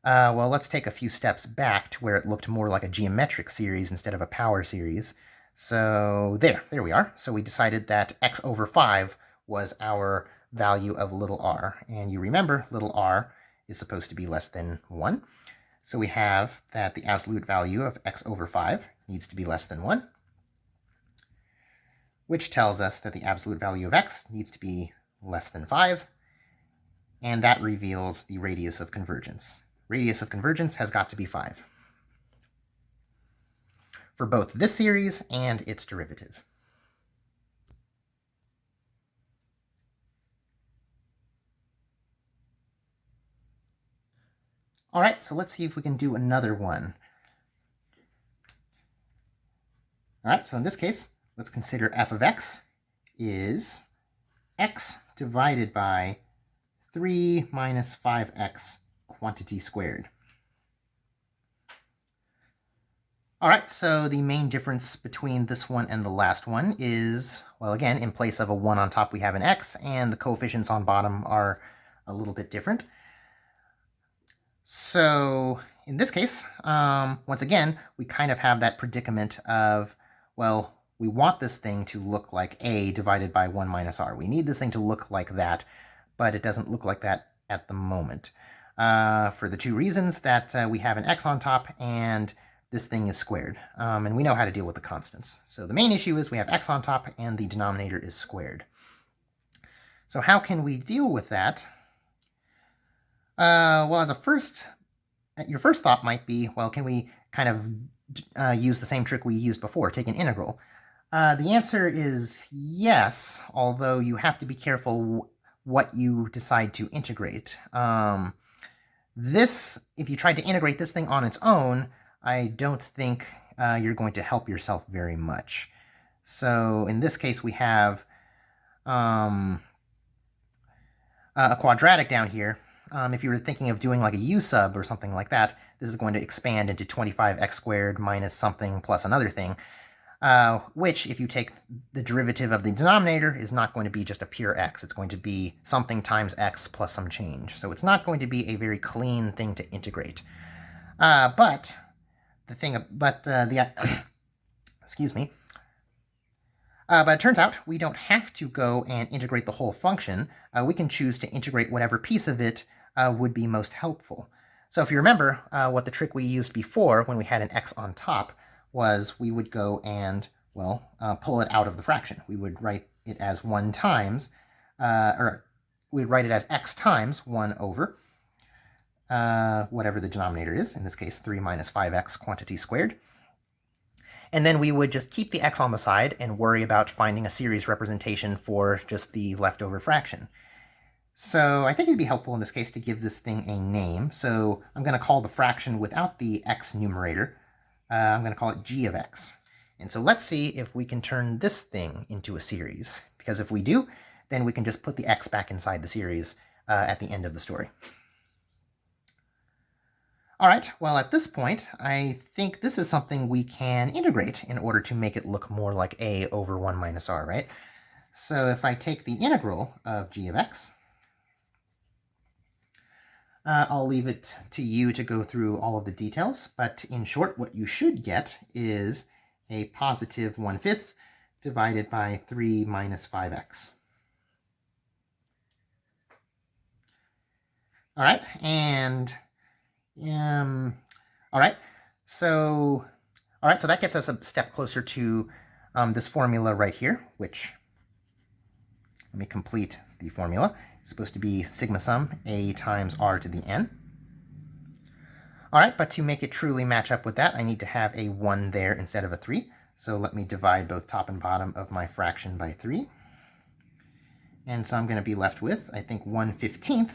Well, let's take a few steps back to where it looked more like a geometric series instead of a power series. So there we are. So we decided that x over 5 was our value of little r. And you remember, little r is supposed to be less than 1. So we have that the absolute value of x over 5 needs to be less than 1, which tells us that the absolute value of x needs to be less than 5, and that reveals the radius of convergence. Radius of convergence has got to be 5 for both this series and its derivative. All right, so let's see if we can do another one. All right, so in this case, let's consider f of x is x divided by 3 minus 5x quantity squared. All right, so the main difference between this one and the last one is, well, again, in place of a 1 on top, we have an x, and the coefficients on bottom are a little bit different. So in this case, once again, we kind of have that predicament of, well, we want this thing to look like a divided by 1 minus r. We need this thing to look like that, but it doesn't look like that at the moment. For the two reasons that we have an x on top and this thing is squared. And we know how to deal with the constants. So the main issue is we have x on top and the denominator is squared. So how can we deal with that? Well, as your first thought might be, well, can we kind of use the same trick we used before, take an integral? The answer is yes, although you have to be careful what you decide to integrate. If you tried to integrate this thing on its own, I don't think you're going to help yourself very much. So in this case, we have a quadratic down here. If you were thinking of doing like a u sub or something like that, this is going to expand into 25x squared minus something plus another thing, which, if you take the derivative of the denominator, is not going to be just a pure x. It's going to be something times x plus some change. So it's not going to be a very clean thing to integrate. But excuse me. But it turns out we don't have to go and integrate the whole function. We can choose to integrate whatever piece of it would be most helpful. So if you remember, what the trick we used before when we had an x on top was we would go and, well, pull it out of the fraction. We would write it as 1 times, or we'd write it as x times 1 over whatever the denominator is, in this case 3 minus 5x quantity squared. And then we would just keep the x on the side and worry about finding a series representation for just the leftover fraction. So I think it'd be helpful in this case to give this thing a name. So I'm going to call the fraction without the x numerator, I'm going to call it g of x. And so let's see if we can turn this thing into a series. Because if we do, then we can just put the x back inside the series at the end of the story. All right, well, at this point, I think this is something we can integrate in order to make it look more like a over 1 minus r, right? So if I take the integral of g of x, I'll leave it to you to go through all of the details, but in short, what you should get is a positive 1/5 divided by 3 minus 5x. All right, and all right, so that gets us a step closer to this formula right here, which, let me complete the formula. It's supposed to be sigma sum a times r to the n. All right, but to make it truly match up with that, I need to have a 1 there instead of a 3. So let me divide both top and bottom of my fraction by 3. And so I'm going to be left with, I think, 1/15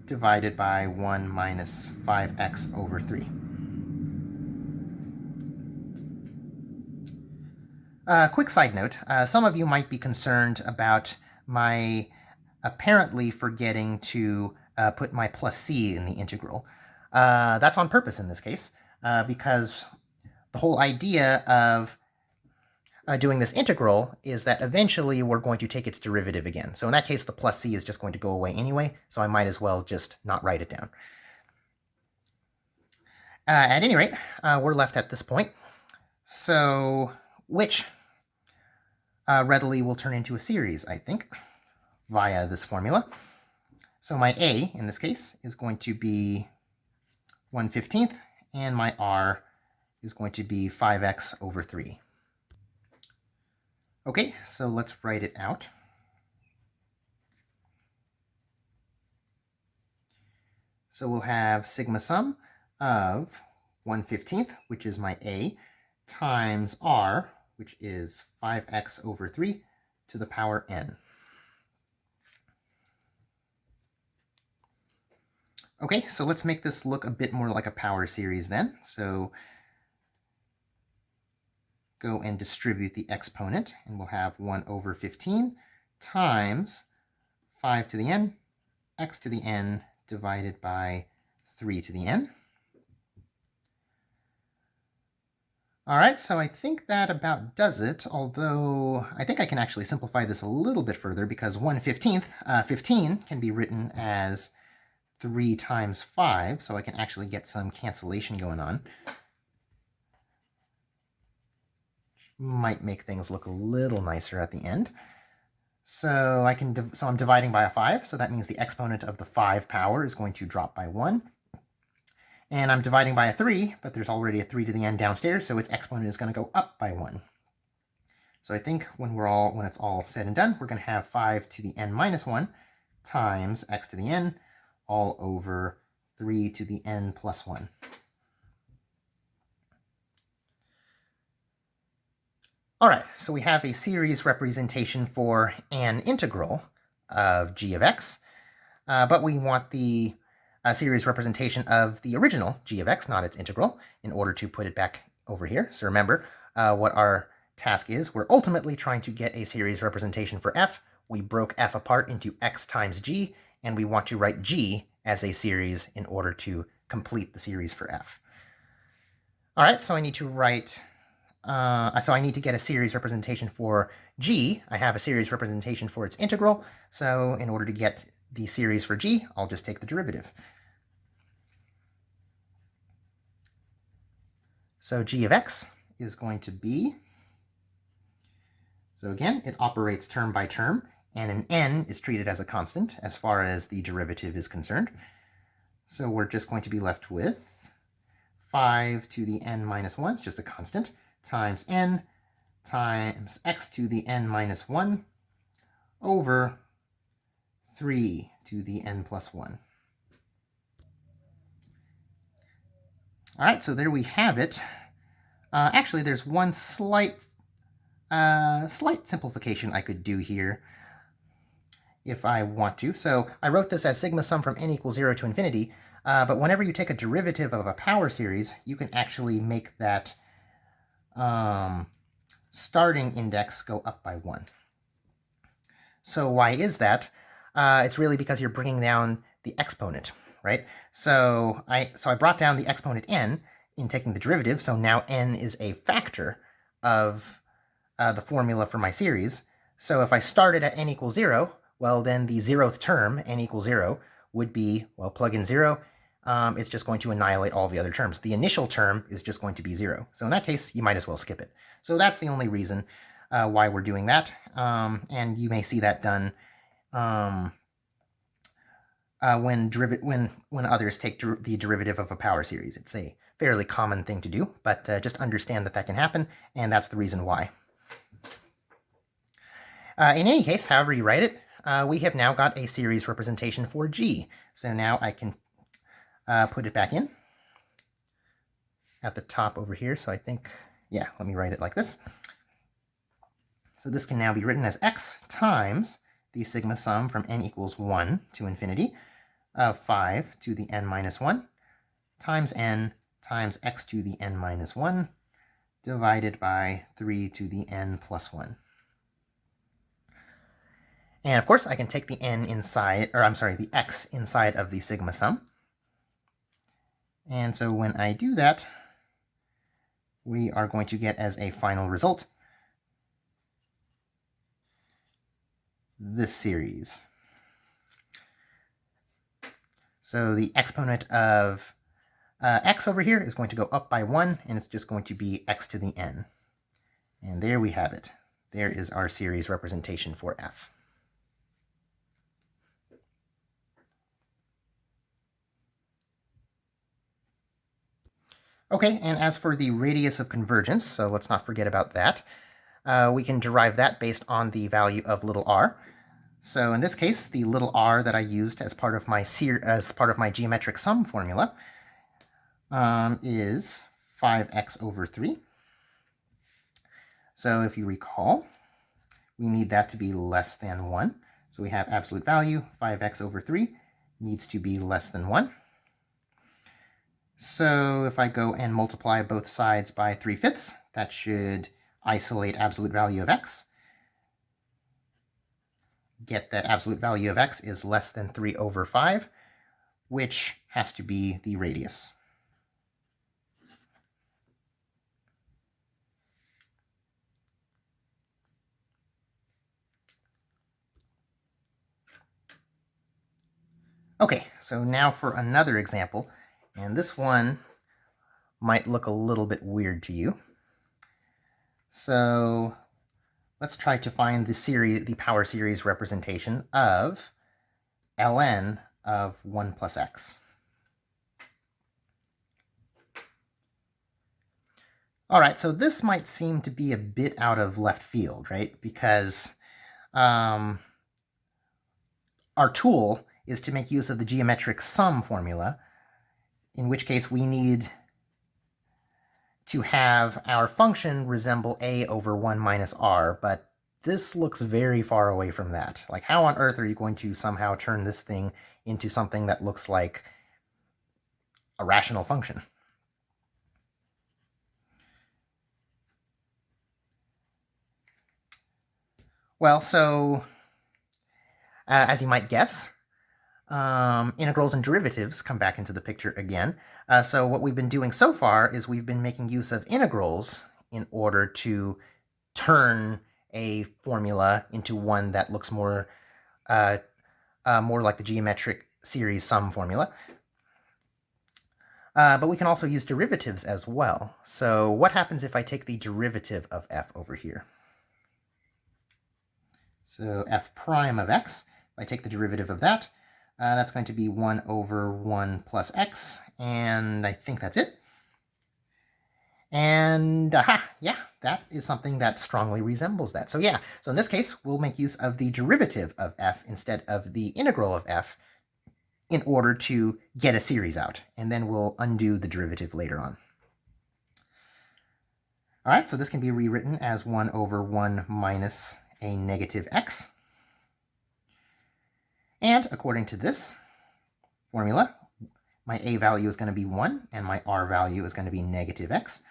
divided by 1 minus 5x over 3. Quick side note, some of you might be concerned about my apparently forgetting to put my plus c in the integral. That's on purpose in this case, because the whole idea of doing this integral is that eventually we're going to take its derivative again. So in that case, the plus c is just going to go away anyway, so I might as well just not write it down. At any rate, we're left at this point, so which readily will turn into a series, I think, via this formula. So my a, in this case, is going to be 1/15, and my r is going to be 5x over 3. Okay, so let's write it out. So we'll have sigma sum of 1/15, which is my a, times r, which is 5x over 3 to the power n. Okay, so let's make this look a bit more like a power series then. So go and distribute the exponent, and we'll have 1 over 15 times 5 to the n, x to the n divided by 3 to the n. All right, so I think that about does it, although I think I can actually simplify this a little bit further, because 1/15, 15 can be written as 3 times 5, so I can actually get some cancellation going on. Might make things look a little nicer at the end. So I'm dividing by a 5, so that means the exponent of the 5 power is going to drop by 1. And I'm dividing by a 3, but there's already a 3 to the n downstairs, so its exponent is going to go up by 1. So I think when it's all said and done, we're going to have 5 to the n minus 1 times x to the n all over 3 to the n plus 1. All right, so we have a series representation for an integral of g of x, but we want the series representation of the original g of x, not its integral, in order to put it back over here. So remember, what our task is, we're ultimately trying to get a series representation for f. We broke f apart into x times g, and we want to write g as a series in order to complete the series for f. All right, so I need to write, so I need to get a series representation for g. I have a series representation for its integral, so in order to get the series for g, I'll just take the derivative. So g of x is going to be, so again, it operates term by term, and an n is treated as a constant as far as the derivative is concerned. So we're just going to be left with 5 to the n minus 1, it's just a constant, times n times x to the n minus 1 over 3 to the n plus 1. All right, so there we have it. Actually, there's one slight simplification I could do here if I want to. So I wrote this as sigma sum from n equals 0 to infinity, but whenever you take a derivative of a power series, you can actually make that starting index go up by 1. So why is that? It's really because you're bringing down the exponent, right? So I brought down the exponent n in taking the derivative, so now n is a factor of the formula for my series. So if I started at n equals 0, well, then the 0th term, n equals 0, would be, well, plug in 0. It's just going to annihilate all the other terms. The initial term is just going to be 0. So in that case, you might as well skip it. So that's the only reason why we're doing that. And you may see that done when others take the derivative of a power series. It's a fairly common thing to do, but just understand that that can happen, and that's the reason why. In any case, however you write it, we have now got a series representation for g. So now I can put it back in at the top over here. So I think, yeah, let me write it like this. So this can now be written as x times the sigma sum from n equals 1 to infinity of 5 to the n minus 1 times n times x to the n minus 1 divided by 3 to the n plus 1. And of course, I can take the n inside, or I'm sorry, the x inside of the sigma sum. And so when I do that, we are going to get as a final result this series. So the exponent of x over here is going to go up by 1, and it's just going to be x to the n. And there we have it. There is our series representation for f. Okay, and as for the radius of convergence, so let's not forget about that. We can derive that based on the value of little r. So in this case, the little r that I used as part of my geometric sum formula is 5x over 3. So if you recall, we need that to be less than 1. So we have absolute value, 5x over 3 needs to be less than 1. So if I go and multiply both sides by 3/5, that should isolate absolute value of x. Get that absolute value of x is less than 3 over 5, which has to be the radius. Okay, so now for another example, and this one might look a little bit weird to you. So let's try to find the power series representation of ln of 1 plus x. All right, so this might seem to be a bit out of left field, right? Because our tool is to make use of the geometric sum formula, in which case we need to have our function resemble a over 1 minus r, but this looks very far away from that. Like, how on earth are you going to somehow turn this thing into something that looks like a rational function? Well, so as you might guess, integrals and derivatives come back into the picture again. So what we've been doing so far is we've been making use of integrals in order to turn a formula into one that looks more like the geometric series sum formula. But we can also use derivatives as well. So what happens if I take the derivative of f over here? So f prime of x, if I take the derivative of that, that's going to be 1 over 1 plus x, and I think that's it. And yeah, that is something that strongly resembles that. So yeah, so in this case, we'll make use of the derivative of f instead of the integral of f in order to get a series out, and then we'll undo the derivative later on. All right, so this can be rewritten as 1 over 1 minus a negative x. And according to this formula, my a value is going to be 1, and my r value is going to be negative x.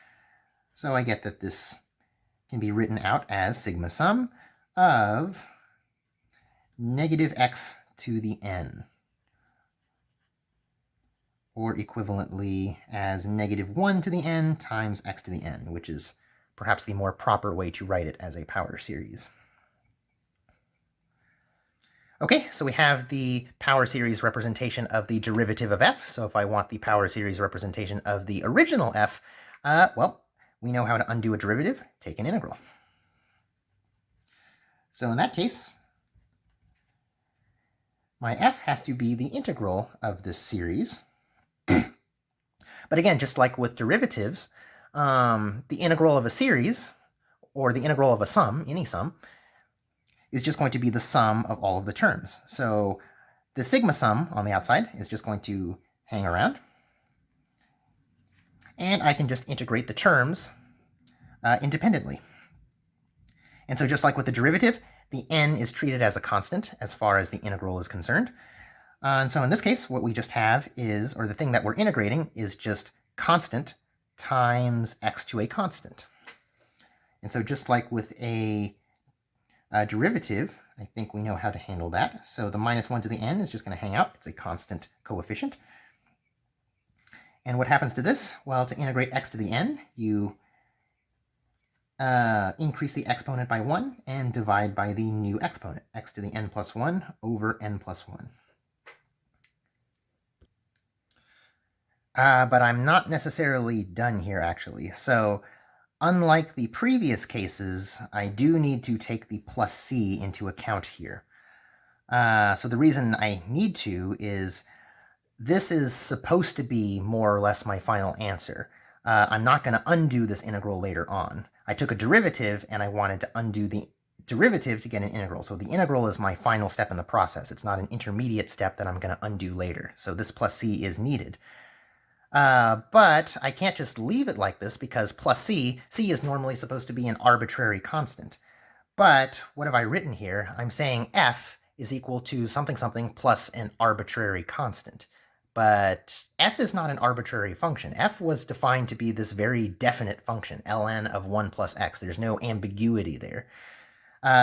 So I get that this can be written out as sigma sum of negative x to the n, or equivalently as negative 1 to the n times x to the n, which is perhaps the more proper way to write it as a power series. Okay, so we have the power series representation of the derivative of f. So if I want the power series representation of the original f, well, we know how to undo a derivative, take an integral. So in that case, my f has to be the integral of this series. But again, just like with derivatives, the integral of a series, or the integral of a sum, any sum, is just going to be the sum of all of the terms. So the sigma sum on the outside is just going to hang around. And I can just integrate the terms independently. And so just like with the derivative, the n is treated as a constant as far as the integral is concerned. And so in this case, what we just have is, or the thing that we're integrating is just constant times x to a constant. And so just like with a derivative, I think we know how to handle that. So the minus 1 to the n is just going to hang out. It's a constant coefficient. And what happens to this? Well, to integrate x to the n, you increase the exponent by 1 and divide by the new exponent, x to the n plus 1 over n plus 1. But I'm not necessarily done here, actually. So unlike the previous cases, I do need to take the plus c into account here. So the reason I need to is this is supposed to be more or less my final answer. I'm not going to undo this integral later on. I took a derivative and I wanted to undo the derivative to get an integral. So the integral is my final step in the process. It's not an intermediate step that I'm going to undo later. So this plus c is needed. But I can't just leave it like this because plus c is normally supposed to be an arbitrary constant. But what have I written here? I'm saying f is equal to something something plus an arbitrary constant. But f is not an arbitrary function. F was defined to be this very definite function, ln of 1 plus x. There's no ambiguity there.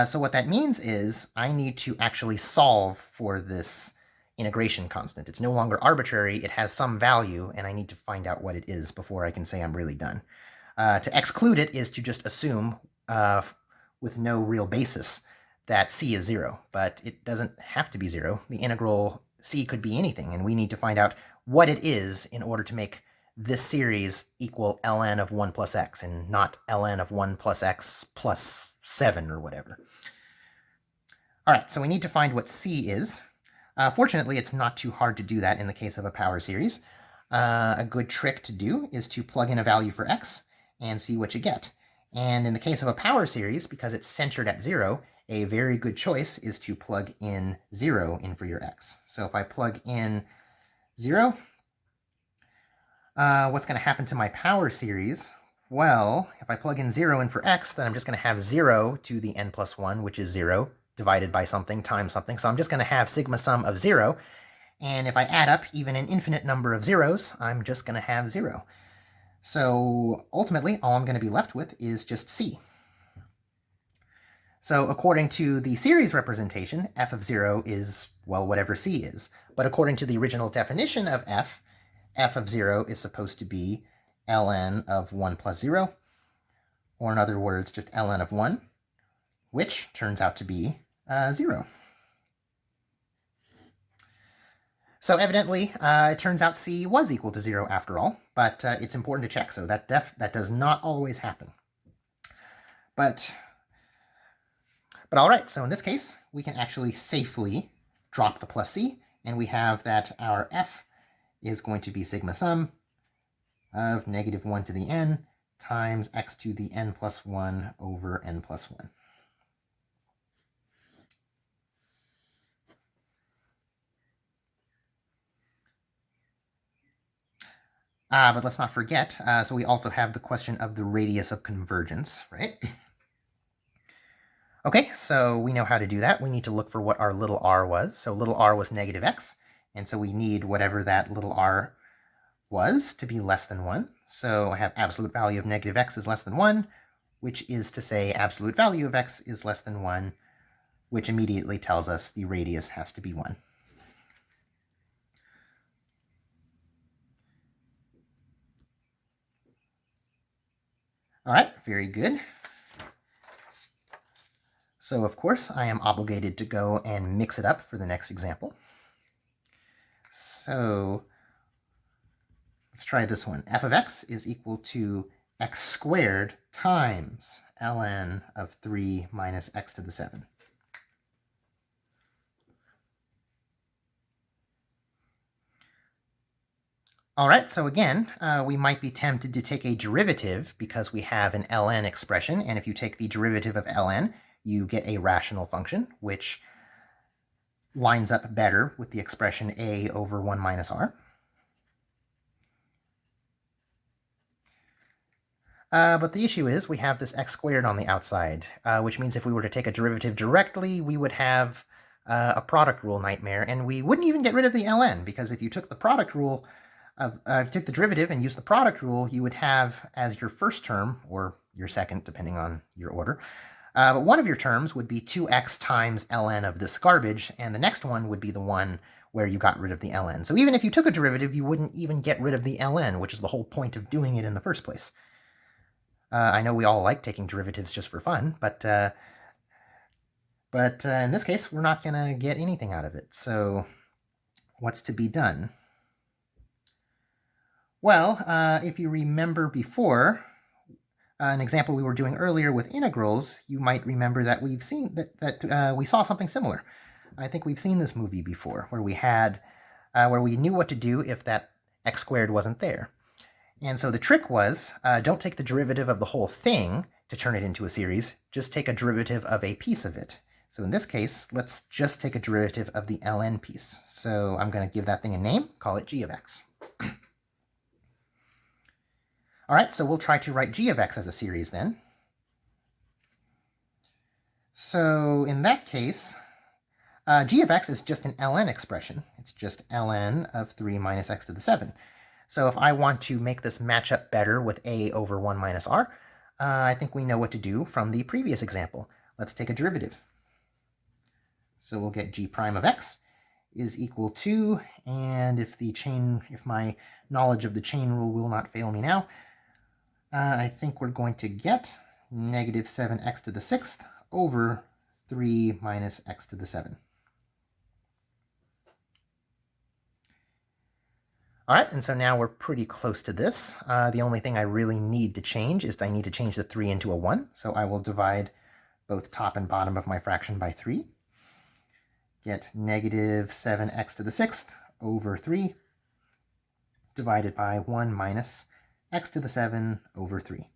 So what that means is I need to actually solve for this integration constant. It's no longer arbitrary. It has some value, and I need to find out what it is before I can say I'm really done. To exclude it is to just assume, with no real basis, that c is 0, but it doesn't have to be 0. The integral c could be anything, and we need to find out what it is in order to make this series equal ln of 1 plus x and not ln of 1 plus x plus 7 or whatever. All right, so we need to find what c is. Fortunately, it's not too hard to do that in the case of a power series. A good trick to do is to plug in a value for x and see what you get. And in the case of a power series, because it's centered at 0, a very good choice is to plug in 0 in for your x. So if I plug in 0, what's going to happen to my power series? Well, if I plug in 0 in for x, then I'm just going to have 0 to the n plus 1, which is 0, divided by something times something. So I'm just going to have sigma sum of 0. And if I add up even an infinite number of zeros, I'm just going to have 0. So ultimately, all I'm going to be left with is just c. So according to the series representation, f of 0 is, well, whatever c is. But according to the original definition of f of 0 is supposed to be ln of 1 plus 0, or in other words, just ln of 1, which turns out to be 0. So evidently, it turns out c was equal to 0 after all, but it's important to check, so that does not always happen. But all right, so in this case, we can actually safely drop the plus c, and we have that our f is going to be sigma sum of negative 1 to the n times x to the n plus 1 over n plus 1. But let's not forget, so we also have the question of the radius of convergence, right? Okay, so we know how to do that. We need to look for what our little r was. So little r was negative x, and so we need whatever that little r was to be less than 1. So I have absolute value of negative x is less than 1, which is to say absolute value of x is less than 1, which immediately tells us the radius has to be 1. All right, very good. So of course, I am obligated to go and mix it up for the next example. So let's try this one. F of x is equal to x squared times ln of 3 minus x to the 7. All right, so again, we might be tempted to take a derivative because we have an ln expression, and if you take the derivative of ln, you get a rational function, which lines up better with the expression a over 1 minus r. But the issue is we have this x squared on the outside, which means if we were to take a derivative directly, we would have a product rule nightmare, and we wouldn't even get rid of the ln, because if you took the product rule, if you took the derivative and used the product rule, you would have as your first term, or your second, depending on your order, but one of your terms would be 2x times ln of this garbage, and the next one would be the one where you got rid of the ln. So even if you took a derivative, you wouldn't even get rid of the ln, which is the whole point of doing it in the first place. I know we all like taking derivatives just for fun, but in this case, we're not going to get anything out of it. So what's to be done? Well, if you remember before, an example we were doing earlier with integrals, you might remember that we've seen that we saw something similar. I think we've seen this movie before, where we had where we knew what to do if that x squared wasn't there. And so the trick was, don't take the derivative of the whole thing to turn it into a series, just take a derivative of a piece of it. So in this case, let's just take a derivative of the ln piece. So I'm going to give that thing a name, call it g of x. All right, so we'll try to write g of x as a series then. So in that case, g of x is just an ln expression. It's just ln of 3 minus x to the 7. So if I want to make this match up better with a over 1 minus r, I think we know what to do from the previous example. Let's take a derivative. So we'll get g prime of x is equal to, and if my knowledge of the chain rule will not fail me now, I think we're going to get negative 7x to the 6th over 3 minus x to the 7. All right, and so now we're pretty close to this. The only thing I really need to change is I need to change the 3 into a 1. So I will divide both top and bottom of my fraction by 3. Get negative 7x to the 6th over 3 divided by 1 minus x to the 7 over 3.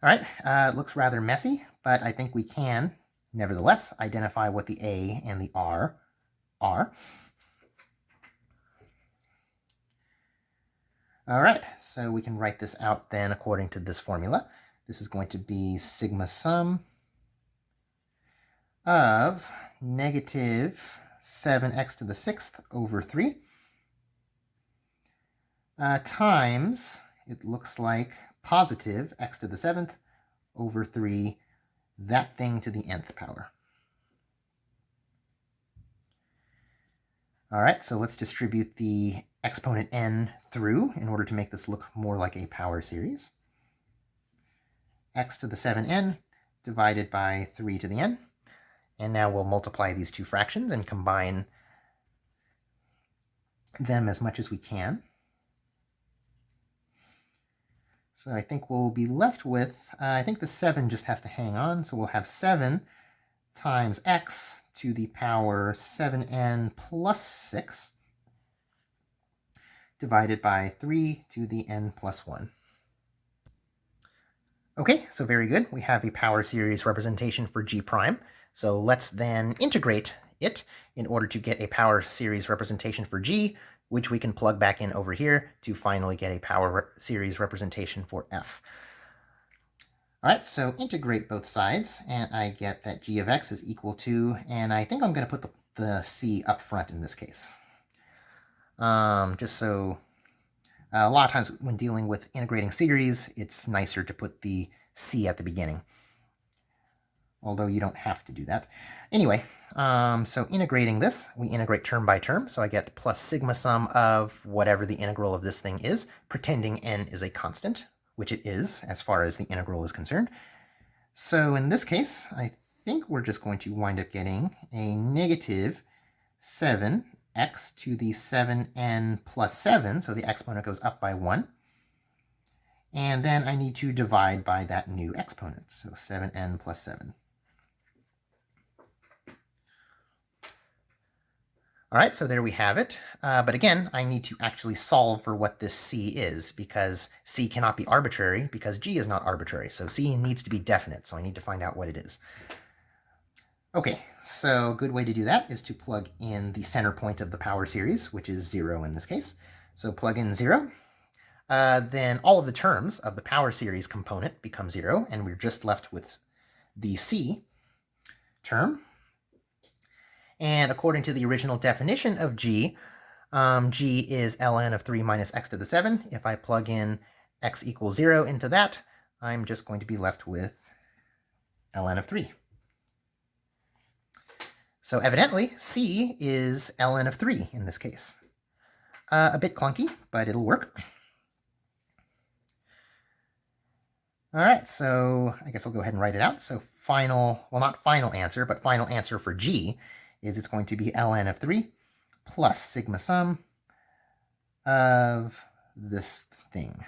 All right, it looks rather messy, but I think we can, nevertheless, identify what the a and the r are. All right, so we can write this out then according to this formula. This is going to be sigma sum of negative 7x to the 6th over 3 times, it looks like, positive x to the 7th over 3 that thing to the nth power. All right, so let's distribute the exponent n through in order to make this look more like a power series. X to the 7n divided by 3 to the n. And now we'll multiply these two fractions and combine them as much as we can. So I think we'll be left with, I think the 7 just has to hang on, so we'll have 7 times x to the power 7n plus 6 divided by 3 to the n plus 1. Okay, so very good. We have a power series representation for g prime. So let's then integrate it in order to get a power series representation for g, which we can plug back in over here to finally get a power series representation for f. All right, so integrate both sides, and I get that g of x is equal to, and I think I'm going to put the c up front in this case. Just so a lot of times when dealing with integrating series, it's nicer to put the c at the beginning, although you don't have to do that. Anyway, so integrating this, we integrate term by term, so I get plus sigma sum of whatever the integral of this thing is, pretending n is a constant, which it is as far as the integral is concerned. So in this case, I think we're just going to wind up getting a negative 7x to the 7n plus 7, so the exponent goes up by 1. And then I need to divide by that new exponent, so 7n plus 7. All right, so there we have it. But again, I need to actually solve for what this c is, because c cannot be arbitrary, because g is not arbitrary. So c needs to be definite, so I need to find out what it is. Okay, so a good way to do that is to plug in the center point of the power series, which is 0 in this case. So plug in 0. Then all of the terms of the power series component become 0, and we're just left with the c term. And according to the original definition of g, g is ln of 3 minus x to the 7. If I plug in x equals 0 into that, I'm just going to be left with ln of 3. So evidently, c is ln of 3 in this case. A bit clunky, but it'll work. All right, so I guess I'll go ahead and write it out. So final, well, not final answer, but final answer for g is it's going to be ln of 3 plus sigma sum of this thing.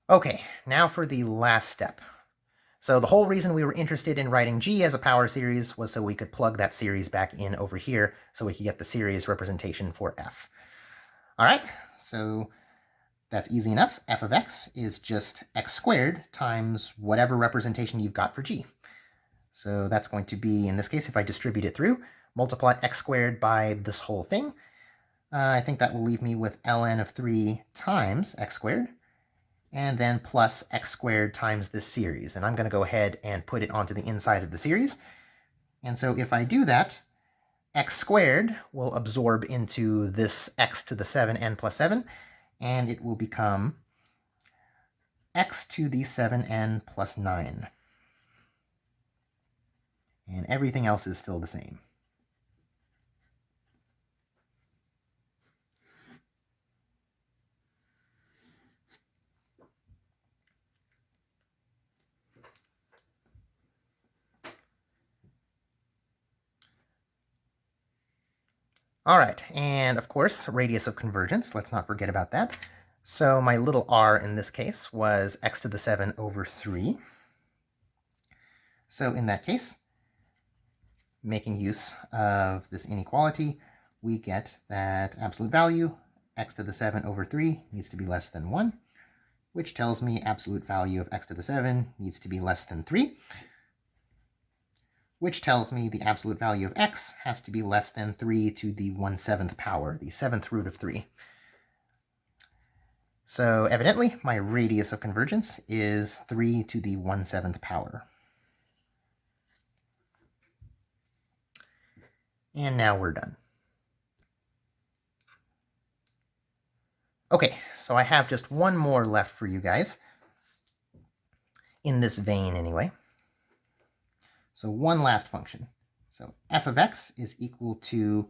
Okay, now for the last step. So the whole reason we were interested in writing g as a power series was so we could plug that series back in over here so we could get the series representation for f. All right, so that's easy enough. F of x is just x squared times whatever representation you've got for g. So that's going to be, in this case, if I distribute it through, multiply x squared by this whole thing. I think that will leave me with ln of 3 times x squared, and then plus x squared times this series. And I'm going to go ahead and put it onto the inside of the series. And so if I do that, x squared will absorb into this x to the 7n plus 7, and it will become x to the 7n plus 9. And everything else is still the same. All right, and of course, radius of convergence, let's not forget about that. So my little r in this case was x to the 7 over 3. So in that case, making use of this inequality, we get that absolute value, x to the 7 over 3, needs to be less than 1, which tells me absolute value of x to the 7 needs to be less than 3, which tells me the absolute value of x has to be less than 3 to the 1/7 power, the 7th root of 3. So evidently, my radius of convergence is 3 to the 1/7 power. And now we're done. Okay, so I have just one more left for you guys, in this vein anyway. So one last function. So f of x is equal to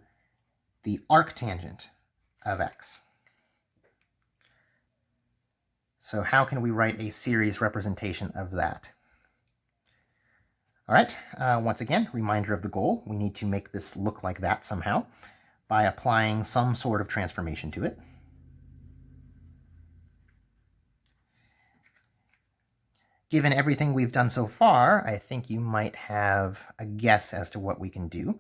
the arctangent of x. So how can we write a series representation of that? All right, once again, reminder of the goal. We need to make this look like that somehow by applying some sort of transformation to it. Given everything we've done so far, I think you might have a guess as to what we can do.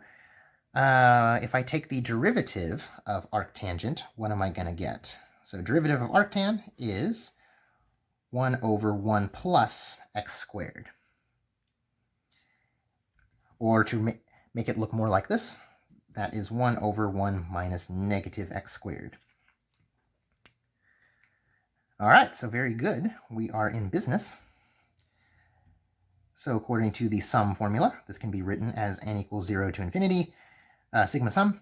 If I take the derivative of arctangent, what am I going to get? So derivative of arctan is 1 over 1 plus x squared. Or to make it look more like this, that is 1 over 1 minus negative x squared. All right, so very good. We are in business. So according to the sum formula, this can be written as n equals 0 to infinity, sigma sum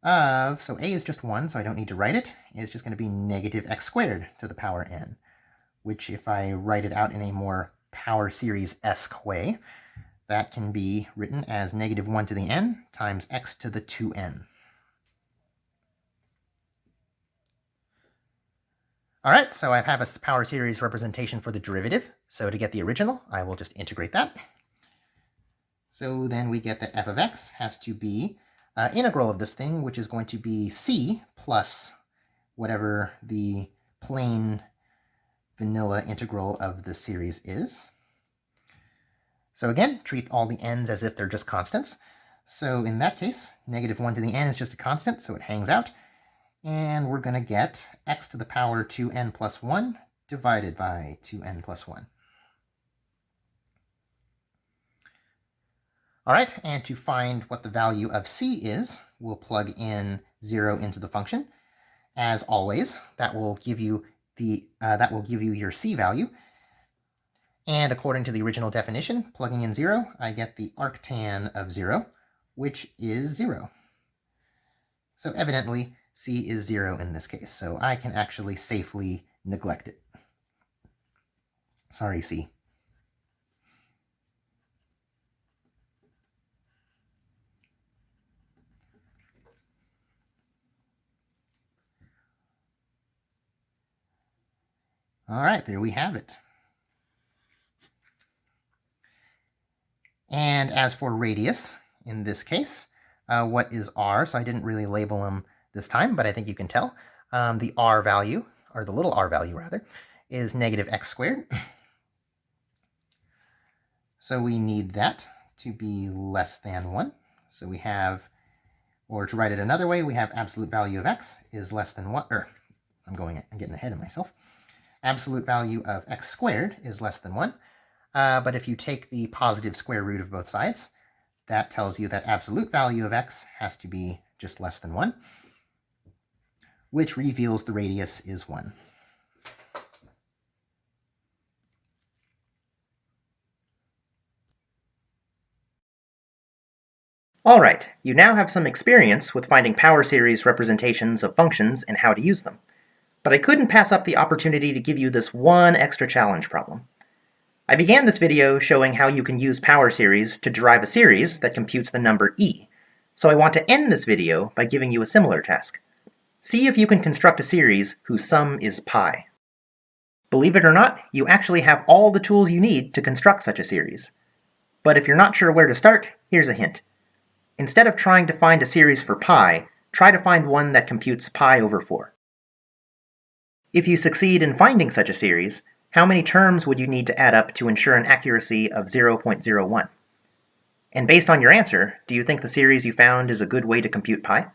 of, so a is just 1, so I don't need to write it. It's just going to be negative x squared to the power n, which if I write it out in a more power series-esque way, that can be written as negative 1 to the n times x to the 2n. All right, so I have a power series representation for the derivative. So to get the original, I will just integrate that. So then we get that f of x has to be integral of this thing, which is going to be c plus whatever the plain vanilla integral of the series is. So again, treat all the n's as if they're just constants. So in that case, negative 1 to the n is just a constant, so it hangs out. And we're going to get x to the power 2n plus 1 divided by 2n plus 1. All right, and to find what the value of c is, we'll plug in 0 into the function. As always, that will give you your c value. And according to the original definition, plugging in 0, I get the arctan of 0, which is 0. So evidently, c is 0 in this case, so I can actually safely neglect it. Sorry, c. All right, there we have it. And as for radius, in this case, what is r? So I didn't really label them this time, but I think you can tell. The r value, or the little r value rather, is negative x squared. So we need that to be less than 1. So we have, or to write it another way, we have absolute value of x is less than 1, or I'm getting ahead of myself. Absolute value of x squared is less than 1. But if you take the positive square root of both sides, that tells you that absolute value of x has to be just less than 1, which reveals the radius is 1. All right, you now have some experience with finding power series representations of functions and how to use them. But I couldn't pass up the opportunity to give you this one extra challenge problem. I began this video showing how you can use power series to derive a series that computes the number e, so I want to end this video by giving you a similar task. See if you can construct a series whose sum is pi. Believe it or not, you actually have all the tools you need to construct such a series. But if you're not sure where to start, here's a hint. Instead of trying to find a series for pi, try to find one that computes pi over 4. If you succeed in finding such a series, how many terms would you need to add up to ensure an accuracy of 0.01? And based on your answer, do you think the series you found is a good way to compute pi?